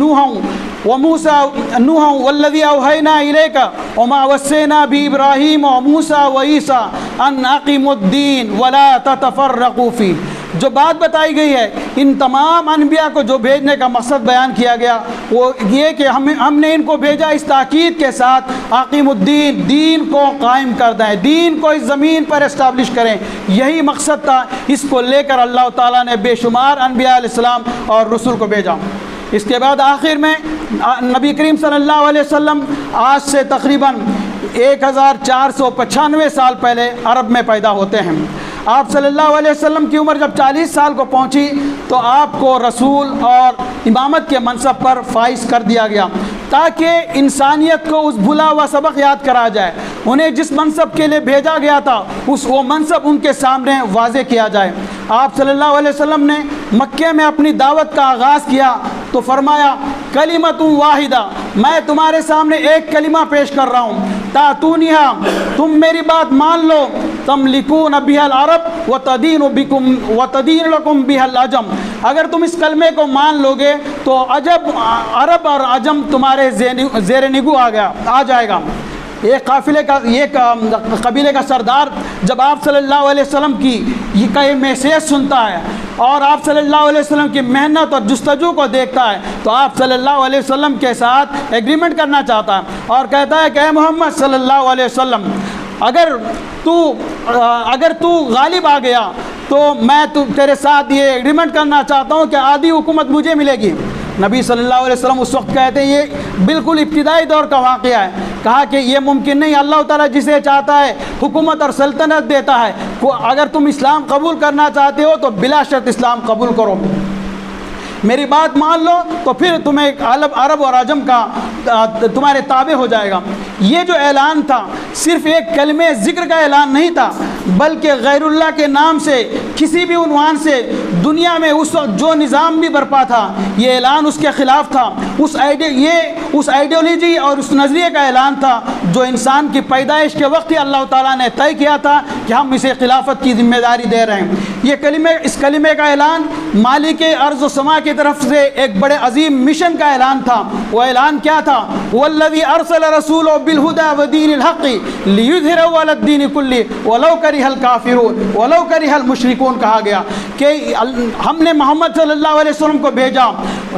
Speaker 6: نوحا والذی اوحینا الیک وما وصینا بابراہیم وموسیٰ وعیسیٰ ان اقیموا الدین ولا تتفرقوا فیہ۔ جو بات بتائی گئی ہے ان تمام انبیاء کو جو بھیجنے کا مقصد بیان کیا گیا وہ یہ کہ ہم نے ان کو بھیجا اس تاکید کے ساتھ اقیم الدین، دین کو قائم کر دیں، دین کو اس زمین پر اسٹیبلش کریں، یہی مقصد تھا۔ اس کو لے کر اللہ تعالیٰ نے بے شمار انبیاء علیہ السلام اور رسول کو بھیجا۔ اس کے بعد آخر میں نبی کریم صلی اللہ علیہ وسلم آج سے تقریباً 1495 سال پہلے عرب میں پیدا ہوتے ہیں۔ آپ صلی اللہ علیہ وسلم کی عمر جب 40 سال کو پہنچی تو آپ کو رسول اور امامت کے منصب پر فائز کر دیا گیا تاکہ انسانیت کو اس بھلا ہوا سبق یاد کرا جائے۔ انہیں جس منصب کے لیے بھیجا گیا تھا وہ منصب ان کے سامنے واضح کیا جائے۔ آپ صلی اللہ علیہ وسلم نے مکے میں اپنی دعوت کا آغاز کیا تو فرمایا کلمۃ واحدہ، میں تمہارے سامنے ایک کلمہ پیش کر رہا ہوں، تاتونیہا، تم میری بات مان لو، تملکون بہا العرب وتدین لکم بہا العجم، اگر تم اس کلمے کو مان لو گے تو عرب اور عجم تمہارے زیر نگو آ جائے گا۔ ایک قبیلے کا سردار جب آپ صلی اللہ علیہ وسلم کی یہ میسیج سنتا ہے اور آپ صلی اللہ علیہ وسلم کی محنت اور جستجو کو دیکھتا ہے تو آپ صلی اللہ علیہ وسلم کے ساتھ ایگریمنٹ کرنا چاہتا ہے اور کہتا ہے کہ اے محمد صلی اللہ علیہ وسلم، اگر تو غالب آ گیا تو میں تیرے ساتھ یہ ایگریمنٹ کرنا چاہتا ہوں کہ آدھی حکومت مجھے ملے گی۔ نبی صلی اللہ علیہ وسلم اس وقت کہتے ہیں یہ بالکل ابتدائی دور کا واقعہ ہے، کہا کہ یہ ممکن نہیں، اللہ تعالیٰ جسے چاہتا ہے حکومت اور سلطنت دیتا ہے، اگر تم اسلام قبول کرنا چاہتے ہو تو بلا شرط اسلام قبول کرو، میری بات مان لو تو پھر تمہیں عرب اور عجم کا تمہارے تابع ہو جائے گا۔ یہ جو اعلان تھا صرف ایک کلمہ ذکر کا اعلان نہیں تھا، بلکہ غیر اللہ کے نام سے کسی بھی عنوان سے دنیا میں اس وقت جو نظام بھی برپا تھا یہ اعلان اس کے خلاف تھا۔ اس آئیڈیالوجی اور اس نظریے کا اعلان تھا جو انسان کی پیدائش کے وقت ہی اللہ تعالیٰ نے طے کیا تھا کہ ہم اسے خلافت کی ذمہ داری دے رہے ہیں۔ اس کلمے کا اعلان مالک ارض و سما کی طرف سے ایک بڑے عظیم مشن کا اعلان تھا۔ وہ اعلان کیا تھا؟ والذی ارسل رسولہ بالہدی ودین الحق لیظہرہ علی الدین کلہ ولو کرہ الکافرون ولو کرہ المشرکون، کہا گیا کہ ہم نے محمد صلی اللہ علیہ وسلم کو بھیجا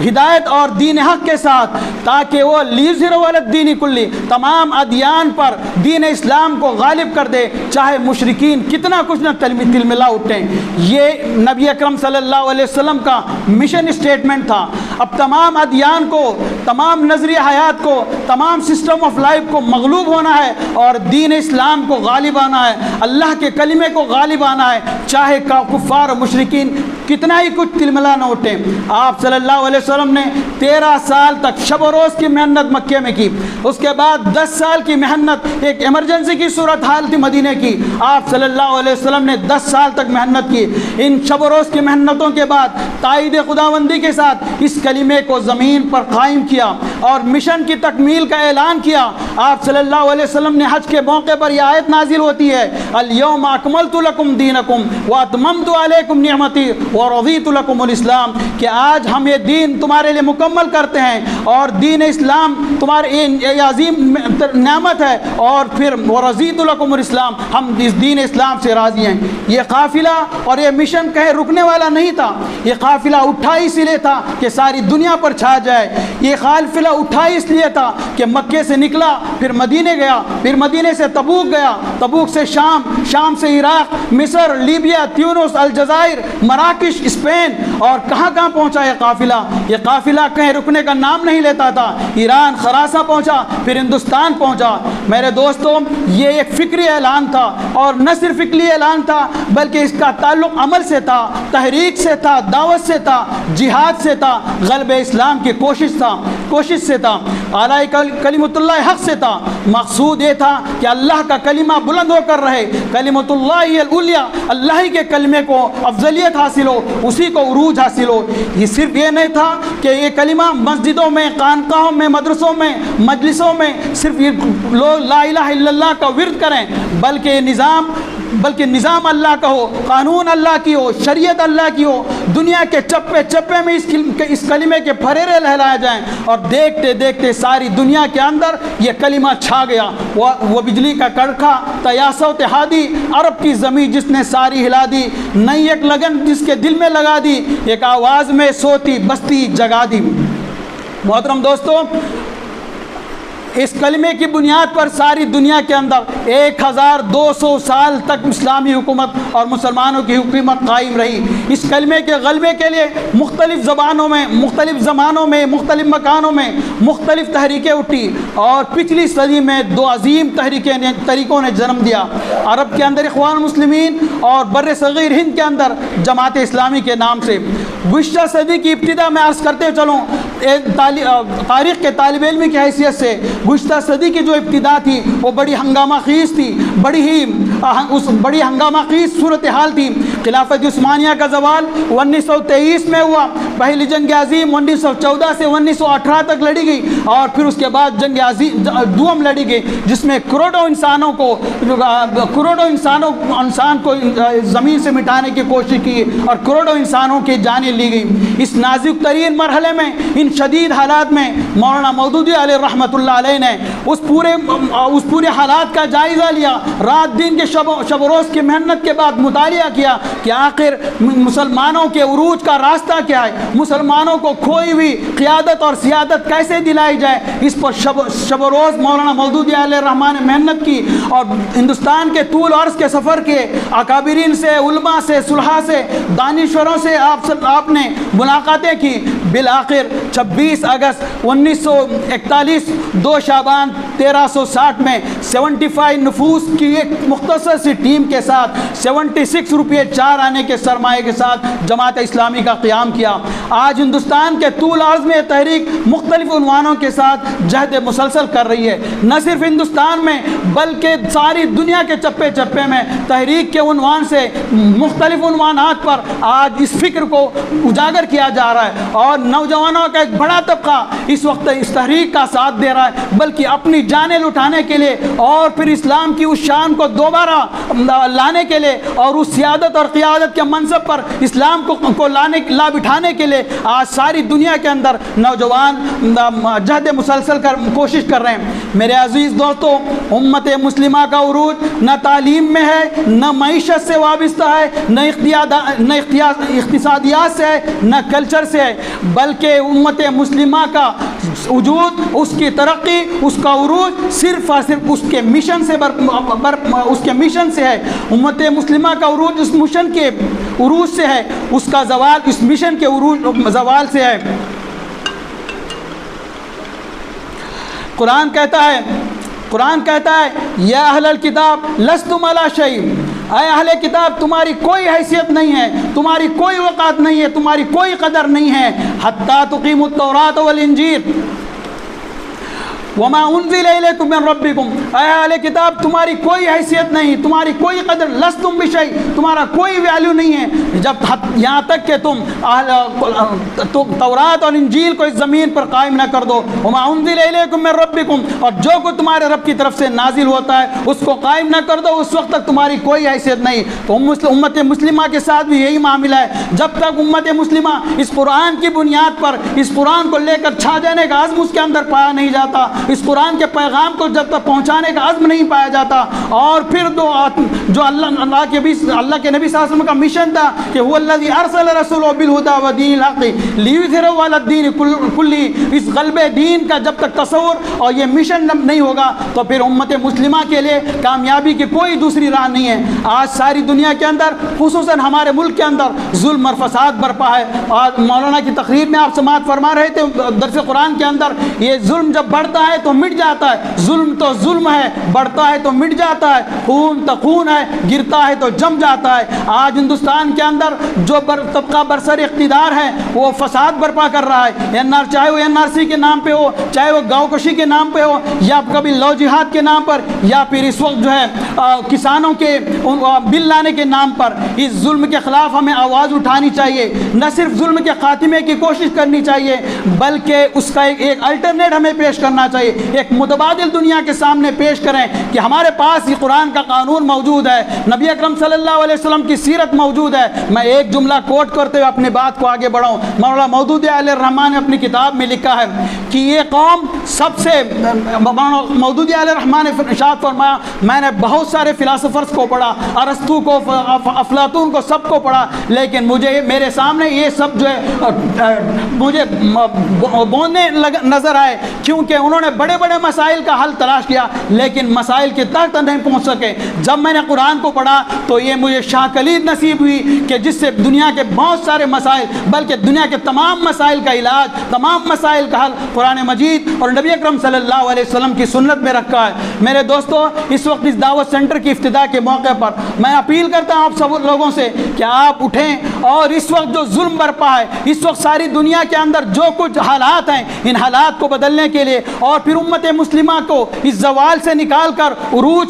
Speaker 6: ہدایت اور دین حق کے ساتھ تاکہ وہ لیظہرہ علی الدین کلہ، تمام ادیان پر دین اسلام کو غالب کر دے، چاہے مشرکین کتنا کچھ نہ تلملا اٹھیں۔ یہ نبی اکرم صلی اللہ علیہ وسلم کا مشن اسٹیٹمنٹ تھا۔ اب تمام ادیان کو، تمام نظریہ حیات کو، تمام سسٹم آف لائف کو مغلوب ہونا ہے اور دین اسلام کو غالب آنا ہے، اللہ کے کلمے کو غالب آنا ہے، چاہے کفار و مشرکین کتنا ہی کچھ تلملا نہ اٹھیں۔ آپ صلی اللہ علیہ وسلم نے 13 سال تک شب و روز کی محنت مکے میں کی، اس کے بعد 10 سال کی محنت ایک ایمرجنسی کی صورت حال تھی مدینے کی، آپ صلی اللہ علیہ وسلم نے 10 سال تک محنت کی۔ ان شب و روز کی محنتوں کے بعد تائید خداوندی کے ساتھ اس کلمے کو زمین پر قائم کیا اور مشن کی تکمیل کا اعلان کیا۔ آپ صلی اللہ علیہ وسلم نے حج کے موقع پر یہ آیت نازل ہوتی ہے، الیوم اکملت لکم دینکم واتممت علیکم نعمتی ورضیت لکم الاسلام، کہ آج ہم یہ دین تمہارے لیے مکمل کرتے ہیں اور دین اسلام تمہارے یہ عظیم نعمت ہے، اور پھر ورضیت لکم الاسلام، ہم اس دین اسلام سے راضی ہیں۔ یہ قافلہ اور یہ مشن کہیں رکنے والا نہیں تھا، یہ قافلہ اٹھا اس لیے تھا کہ ساری دنیا پر چھا جائے، یہ قافلہ اٹھا اس لیے تھا کہ مکے سے نکلا، پھر مدینے گیا، پھر مدینے سے تبوک گیا، تبوک سے شام، شام سے عراق، مصر، لیبیا، تیونس، الجزائر، مراکش، اسپین، اور کہاں کہاں پہنچا یہ قافلہ۔ یہ قافلہ کہیں رکنے کا نام نہیں لیتا تھا، ایران، خراساں پہنچا، پھر ہندوستان پہنچا۔ میرے دوستوں، یہ ایک فکری اعلان تھا، اور نہ صرف فکری اعلان تھا بلکہ اس کا تعلق عمل سے تھا، تحریک سے تھا، دعوت سے تھا، جہاد سے تھا، غلبہ اسلام کی کوشش سے تھا، اعلیٰ کلمۃ اللہ حق سے تھا۔ مقصود یہ تھا کہ اللہ کا کلمہ بلند ہو کر رہے، کلمۃ اللہ العلیٰ، اللہ ہی کے کلمے کو افضلیت حاصل ہو، اسی کو عروج حاصل ہو۔ یہ صرف یہ نہیں تھا کہ یہ کلمہ مسجدوں میں، خانقاہوں میں، مدرسوں میں، مجلسوں میں صرف لوگ لا الہ الا اللہ کا ورد کریں، بلکہ یہ نظام بلکہ نظام اللہ کا ہو، قانون اللہ کی ہو، شریعت اللہ کی ہو، دنیا کے چپے چپے میں اس کلمے کے پھریرے لہرائے جائیں، اور دیکھتے دیکھتے ساری دنیا کے اندر یہ کلمہ چھا گیا۔ وہ بجلی کا کڑکھا تیاسہ و اتحادی، عرب کی زمین جس نے ساری ہلا دی، نئی ایک لگن جس کے دل میں لگا دی، ایک آواز میں سوتی بستی جگا دی۔ محترم دوستو، اس کلمے کی بنیاد پر ساری دنیا کے اندر 1200 سال تک اسلامی حکومت اور مسلمانوں کی حکومت قائم رہی۔ اس کلمے کے غلبے کے لیے مختلف زبانوں میں، مختلف زمانوں میں، مختلف مکانوں میں مختلف تحریکیں اٹھی، اور پچھلی صدی میں 2 عظیم تحریکوں نے جنم دیا۔ عرب کے اندر اخوان المسلمین اور بر صغیر ہند کے اندر جماعت اسلامی کے نام سے۔ گزشتہ صدی کی ابتدا میں عرض کرتے چلوں، تاریخ کے طالب علم کی حیثیت سے گزشتہ صدی کی جو ابتدا تھی وہ بڑی ہنگامہ خیز تھی، بڑی ہنگامہ خیز صورتحال تھی۔ خلافت عثمانیہ کا زوال 1923 میں ہوا، پہلی جنگ عظیم 1914 سے 1918 تک لڑی گئی، اور پھر اس کے بعد جنگ عظیم دوم لڑی گئی، جس میں کروڑوں انسان کو زمین سے مٹانے کی کوشش کی، اور کروڑوں انسانوں کی جانیں لی گئی۔ اس نازک ترین مرحلے میں، ان شدید حالات میں، مولانا مودودی علیہ رحمۃ اللہ علیہ نے اس پورے حالات کا جائزہ لیا، رات دن کے شب و روز کی محنت کے بعد مطالعہ کیا کہ آخر مسلمانوں کے عروج کا راستہ کیا ہے، مسلمانوں کو کھوئی ہوئی قیادت اور سیادت کیسے دلائی جائے۔ اس پر شب و روز مولانا مودودی علیہ الرحمٰن نے محنت کی، اور ہندوستان کے طول عرض کے سفر کے اکابرین سے، علماء سے، صلحاء سے، دانشوروں سے آپ نے ملاقاتیں کی۔ بالآخر 26 اگست 1941، 2 شعبان 1360 میں 75 نفوس کی ایک مختصر سی ٹیم کے ساتھ 76 روپے 4 آنے کے سرمایے کے ساتھ جماعت اسلامی کا قیام کیا۔ آج ہندوستان کے طول عرض میں تحریک مختلف عنوانوں کے ساتھ جہد مسلسل کر رہی ہے، نہ صرف ہندوستان میں بلکہ ساری دنیا کے چپے چپے میں تحریک کے عنوان سے مختلف عنوانات پر آج اس فکر کو اجاگر کیا جا رہا ہے، اور نوجوانوں کا ایک بڑا طبقہ اس وقت اس تحریک کا ساتھ دے رہا ہے، بلکہ اپنی جانیں لٹانے کے لیے اور پھر اسلام کی اس شان کو دوبارہ لانے کے لیے اور اس سیادت اور قیادت کے منصب پر اسلام کو لا بٹھانے کے لیے آج ساری دنیا کے اندر نوجوان جہد مسلسل کوشش کر رہے ہیں۔ میرے عزیز دوستو، امت مسلمہ کا عروج نہ تعلیم میں ہے، نہ معیشت سے وابستہ ہے، نہ اقتصادیات سے ہے، نہ کلچر سے ہے، بلکہ امت مسلمہ کا وجود، اس کی ترقی، اس کا عروج صرف اور صرف اس کے مشن سے ہے۔ امت مسلمہ کا عروج اس مشن کے عروج سے ہے، اس کا زوال اس مشن کے زوال سے ہے۔ قرآن کہتا ہے یا اہل الکتاب لستم علی شیء، اے اہل کتاب تمہاری کوئی حیثیت نہیں ہے، تمہاری کوئی وقعت نہیں ہے، تمہاری کوئی قدر نہیں ہے، حتی تقیموا التوراۃ والانجیل وما انزل الیکم من ربکم، اے اہل کتاب تمہاری کوئی حیثیت نہیں، تمہاری کوئی قدر، لستم بشیء، تمہارا کوئی ویلیو نہیں ہے، جب یہاں تک کہ تم تورات اور انجیل کو اس زمین پر قائم نہ کر دو، وما انزل الیکم من ربکم، اور جو کچھ تمہارے رب کی طرف سے نازل ہوتا ہے اس کو قائم نہ کر دو، اس وقت تک تمہاری کوئی حیثیت نہیں۔ تو امت مسلمہ کے ساتھ بھی یہی معاملہ ہے، جب تک امت مسلمہ اس قرآن کی بنیاد پر اس قرآن کو لے کر چھا جانے کا عزم اس کے اندر پایا نہیں جاتا، اس قرآن کے پیغام کو جب تک پہنچانے کا عزم نہیں پایا جاتا، اور پھر جو اللہ کے نبی صلی اللہ علیہ وسلم کا مشن تھا کہ هو الذی ارسل رسولہ بالہدی ودین الحق لیظہرہ علی الدین کلہ، اس غلبہ دین کا جب تک تصور اور یہ مشن نہیں ہوگا تو پھر امت مسلمہ کے لیے کامیابی کی کوئی دوسری راہ نہیں ہے۔ آج ساری دنیا کے اندر، خصوصاً ہمارے ملک کے اندر ظلم اور فساد برپا ہے، اور مولانا کی تقریر میں آپ سماعت فرما رہے تھے درس قرآن کے اندر، یہ ظلم جب بڑھتا ہے تو مٹ جاتا ہے، ظلم تو ظلم ہے، بڑھتا ہے تو مٹ جاتا ہے، خون تو خون ہے، گرتا ہے تو جم جاتا ہے۔ آج ہندوستان کے اندر جو طبقہ برسر اقتدار ہے وہ فساد برپا کر رہا ہے، چاہے وہ NRC کے نام پہ ہو، چاہے وہ گاؤں کشی کے نام پہ ہو، یا کبھی لو جہاد کے نام پر، یا پھر اس وقت جو ہے کسانوں کے بل لانے کے نام پر۔ اس ظلم کے خلاف ہمیں آواز اٹھانی چاہیے، نہ صرف ظلم کے خاتمے کی کوشش کرنی چاہیے بلکہ اس کا ایک الٹرنیٹ ہمیں پیش کرنا چاہیے۔ سے ایک متبادل دنیا کے سامنے پیش کریں کہ ہمارے پاس یہ قرآن کا قانون موجود ہے، نبی اکرم صلی اللہ علیہ وسلم کی سیرت موجود ہے۔ میں ایک جملہ کوٹ کرتے ہوئے اپنی بات کو آگے بڑھاؤں۔ مولانا مودودی علیہ الرحمٰن نے اپنی کتاب میں لکھا ہے کہ یہ قوم سب سے، مولانا مودودی علیہ الرحمٰن نے ارشاد فرمایا میں نے بہت سارے فلاسفرز کو پڑھا، ارسطو کو، افلاطون کو، سب کو پڑھا، لیکن مجھے میرے سامنے یہ سب جو ہے مجھے بوننے نظر آئے، کیونکہ انہوں نے بڑے بڑے مسائل کا حل تلاش کیا لیکن مسائل کے تحت نہیں پہنچ سکے۔ جب میں نے قرآن کو پڑھا تو یہ مجھے شاہ کلید نصیب ہوئی کہ جس سے دنیا کے بہت سارے مسائل، بلکہ دنیا کے تمام مسائل کا علاج، تمام مسائل کا حل قرآن مجید اور نبی اکرم صلی اللہ علیہ وسلم کی سنت میں رکھا ہے۔ میرے دوستو، اس وقت اس دعوت سینٹر کی افتتاح کے موقع پر میں اپیل کرتا ہوں آپ سب لوگوں سے کہ آپ اٹھیں اور اس وقت جو ظلم برپا ہے، اس وقت ساری دنیا کے اندر جو کچھ حالات ہیں، ان حالات کو بدلنے کے لیے اور پھر امت مسلمہ کو اس زوال سے نکال کر عروج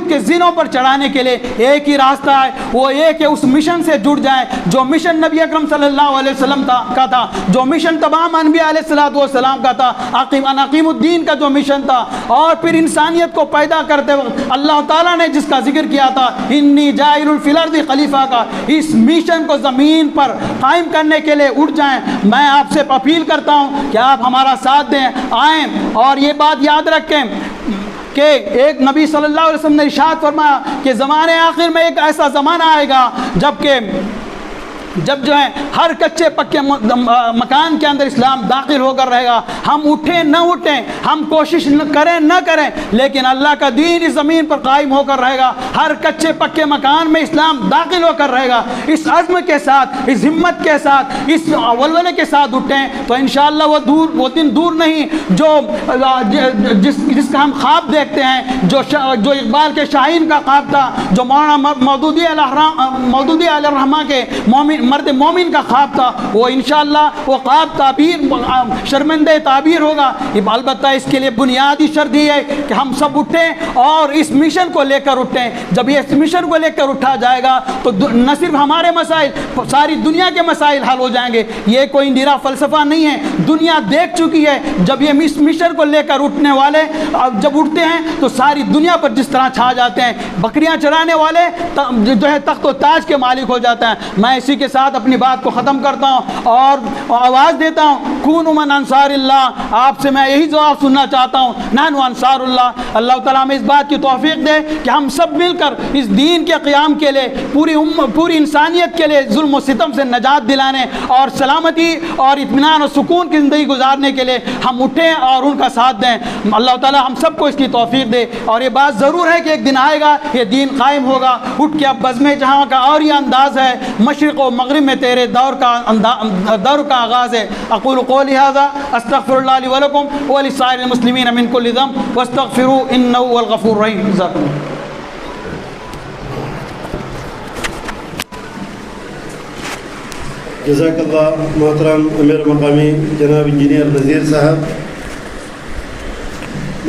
Speaker 6: کے زینوں پر چڑھانے کے لیے ایک ہی راستہ ہے، وہ ایک ہے اس مشن سے جڑ جائیں جو مشن نبی اکرم صلی اللہ علیہ وسلم کا تھا، جو مشن تمام انبیاء علیہ السلام کا تھا، عقیم الدین کا جو مشن تھا، اور پھر انسانیت کو پیدا کرتے وقت اللہ تعالیٰ نے جس کا ذکر کیا تھا انی جاعل فی الارض خلیفہ کا، اس مشن کو زمین پر قائم کرنے کے لیے اٹھ جائیں۔ میں آپ سے اپیل کرتا ہوں کہ آپ ہمارا ساتھ دیں، آئیں، اور یہ بات یاد رکھیں کہ ایک نبی صلی اللہ علیہ وسلم نے ارشاد فرمایا کہ زمانے آخر میں ایک ایسا زمانہ آئے گا جب جو ہے ہر کچے پکے مکان کے اندر اسلام داخل ہو کر رہے گا۔ ہم اٹھیں نہ اٹھیں، ہم کوشش کریں نہ کریں، لیکن اللہ کا دین اس زمین پر قائم ہو کر رہے گا۔ ہر کچے پکے مکان میں اسلام داخل ہو کر رہے گا۔ اس عزم کے ساتھ، اس ہمت کے ساتھ، اس ولولے کے ساتھ اٹھیں تو انشاءاللہ وہ دن دور نہیں جو جس کا ہم خواب دیکھتے ہیں، جو اقبال کے شاہین کا خواب تھا، جو مولانا مودودی علیہ الرحمٰن کے مرد مومن کا خواب تھا، وہ انشاءاللہ وہ خواب شرمندہ تعبیر ہوگا۔ البتہ اس کے لیے بنیادی شرط یہ ہے کہ ہم سب اٹھیں اور اس مشن کو لے کر اٹھیں۔ جب یہ اس مشن کو لے کر اٹھا جائے گا تو نہ صرف ہمارے مسائل، ساری دنیا کے مسائل حل ہو جائیں گے۔ یہ کوئی نرا فلسفہ نہیں ہے، دنیا دیکھ چکی ہے جب یہ اس مشن کو لے کر اٹھنے والے جب اٹھتے ہیں تو ساری دنیا پر جس طرح چھا جاتے ہیں، بکریاں چرانے والے جو ہے تخت و تاج کے مالک ہو جاتے ہیں۔ میں اسی کے ساتھ اپنی بات کو ختم کرتا ہوں اور آواز دیتا ہوں کونوا من انصار اللہ۔ آپ سے میں یہی جواب سننا چاہتا ہوں، نحن انصار اللہ۔ اللہ تعالیٰ ہمیں اس بات کی توفیق دے کہ ہم سب مل کر اس دین کے قیام کے لیے، پوری انسانیت کے لیے ظلم و ستم سے نجات دلانے اور سلامتی اور اطمینان اور سکون کی زندگی گزارنے کے لیے ہم اٹھیں اور ان کا ساتھ دیں۔ اللہ تعالیٰ ہم سب کو اس کی توفیق دے۔ اور یہ بات ضرور ہے کہ ایک دن آئے گا یہ دین قائم ہوگا۔ اٹھ کے اب بزم جہاں کا اور یہ انداز ہے، مشرق و مغرب میں تیرے دور کا آغاز ہے۔ اقول قولی ھذا استغفر اللہ لی ولکم ولسائر المسلمین من کل ذنب واستغفروہ انہ هو الغفور الرحیم۔ جزاکم اللہ۔
Speaker 1: جزاک اللہ محترم امیر مقامی جناب انجینئر نذیر صاحب۔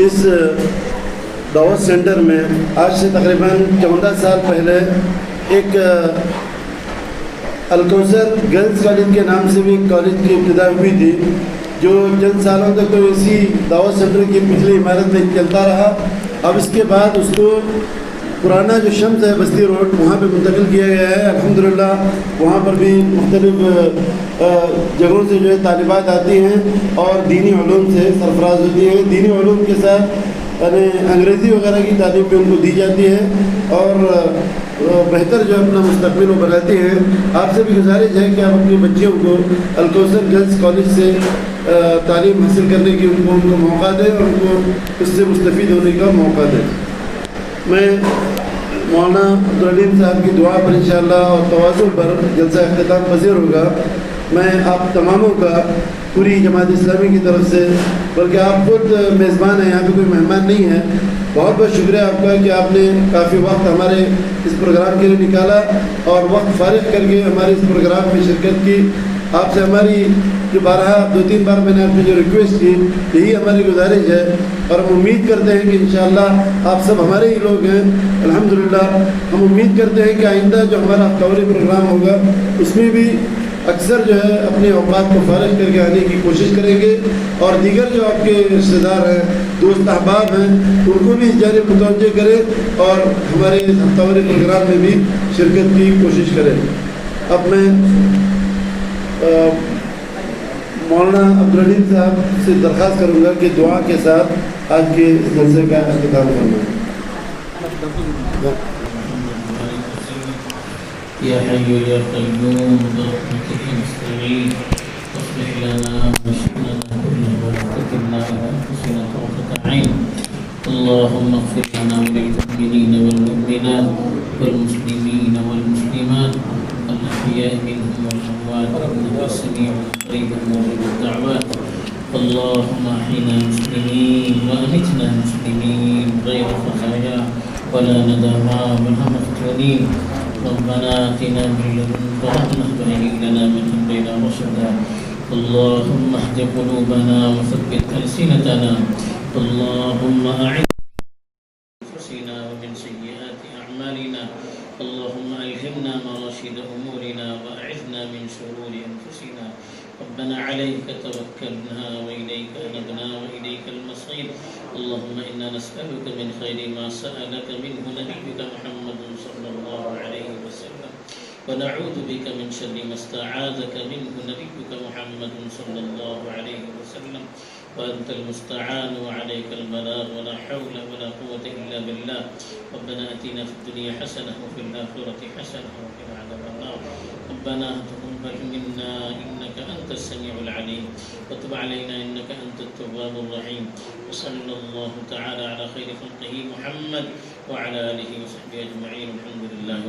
Speaker 1: اس دعوت سینٹر میں آج سے تقریباً 14 سال پہلے ایک الکوثر گرلز کالج کے نام سے بھی ایک کالج کی ابتدا ہوئی تھی، جو چند سالوں تک تو اسی دعوت سینٹر کی پچھلی عمارت میں چلتا رہا۔ اب اس کے بعد اس کو پرانا جو شمس ہے بستی روڈ وہاں پہ منتقل کیا گیا ہے۔ الحمدللہ وہاں پر بھی مختلف جگہوں سے جو ہے طالبات آتی ہیں اور دینی علوم سے سرفراز ہوتی ہیں۔ دینی علوم کے ساتھ یعنی انگریزی وغیرہ کی تعلیم بھی ان کو دی جاتی ہے اور بہتر جو اپنا مستقبل وہ بناتی ہیں۔ آپ سے بھی گزارش ہے کہ آپ اپنی بچیوں کو الکوثر گرلز کالج سے تعلیم حاصل کرنے کی ان کو موقع دیں اور ان کو اس سے مستفید ہونے کا موقع دیں۔ میں مولانا عبدالعلیم صاحب کی دعا پر انشاءاللہ اور تواضع پر جلسہ اختتام پذیر ہوگا۔ میں آپ تماموں کا پوری جماعت اسلامی کی طرف سے، بلکہ آپ خود میزبان ہیں، یہاں پہ کوئی مہمان نہیں ہے، بہت بہت شکریہ آپ کا کہ آپ نے کافی وقت ہمارے اس پروگرام کے لیے نکالا اور وقت فارغ کر کے ہمارے اس پروگرام میں شرکت کی۔ آپ سے ہماری جو بارہا 2-3 بار میں نے آپ سے جو ریکویسٹ کی، یہی ہماری گزارش ہے اور ہم امید کرتے ہیں کہ انشاءاللہ آپ سب ہمارے ہی لوگ ہیں۔ الحمدللہ ہم امید کرتے ہیں کہ آئندہ جو ہمارا ہفتہ واری پروگرام ہوگا اس میں بھی اکثر جو ہے اپنے اوقات کو فارغ کر کے آنے کی کوشش کریں گے، اور دیگر جو آپ کے رشتہ دار ہیں، دوست احباب ہیں، ان کو بھی اس جانب متوجہ کریں اور ہمارے ہفتہ پروگرام میں بھی شرکت کی کوشش کریں۔ اب میں مولانا عبدالرحیم صاحب سے درخواست کروں گا کہ دعا کے ساتھ آج کے اس جلسے کا اختتام فرمائیں۔
Speaker 3: يا حي يا قيوم برحمتك نستغيث اصلح لنا شأننا كله ولا تكلنا إلى أنفسنا طرفة عين. اللهم اغفر لنا وللمؤمنين والمؤمنات والمسلمين والمسلمات الأحياء منهم والأموات إنك سميع قريب مجيب الدعوات. اللهم أحينا مسلمين وأمتنا مسلمين غير خزايا ولا ندامى ولا مفتونين. ربنا آتنا من لدنك رحمة وهيئ لنا من أمرنا رشدا. اللهم اهد قلوبنا وثبت ألسنتنا. اللهم أعنا أنفسنا ومن سيئات أعمالنا. اللهم ألهمنا مراشد أمورنا وأعذنا من شرور أنفسنا. ربنا عليك توكلنا وإليك أنبنا وإليك المصير. اللهم إنا نسألك من خير ما سألك منه نبيك محمد صلى الله عليه وسلم، ونعوذ بك من شر ما استعاذك منه نبيك محمد صلى الله عليه وسلم، وأنت المستعان وعليك البلاغ ولا حول ولا قوة إلا بالله. ربنا آتنا في الدنيا حسنة وفي الآخرة حسنة وقنا عذاب النار. ربنا تقبل منا إنك أنت السميع العليم، وتب علينا إنك أنت التواب الرحيم. وصلى الله تعالى على خير خلقه محمد وعلى آله وصحبه أجمعين. الحمد لله.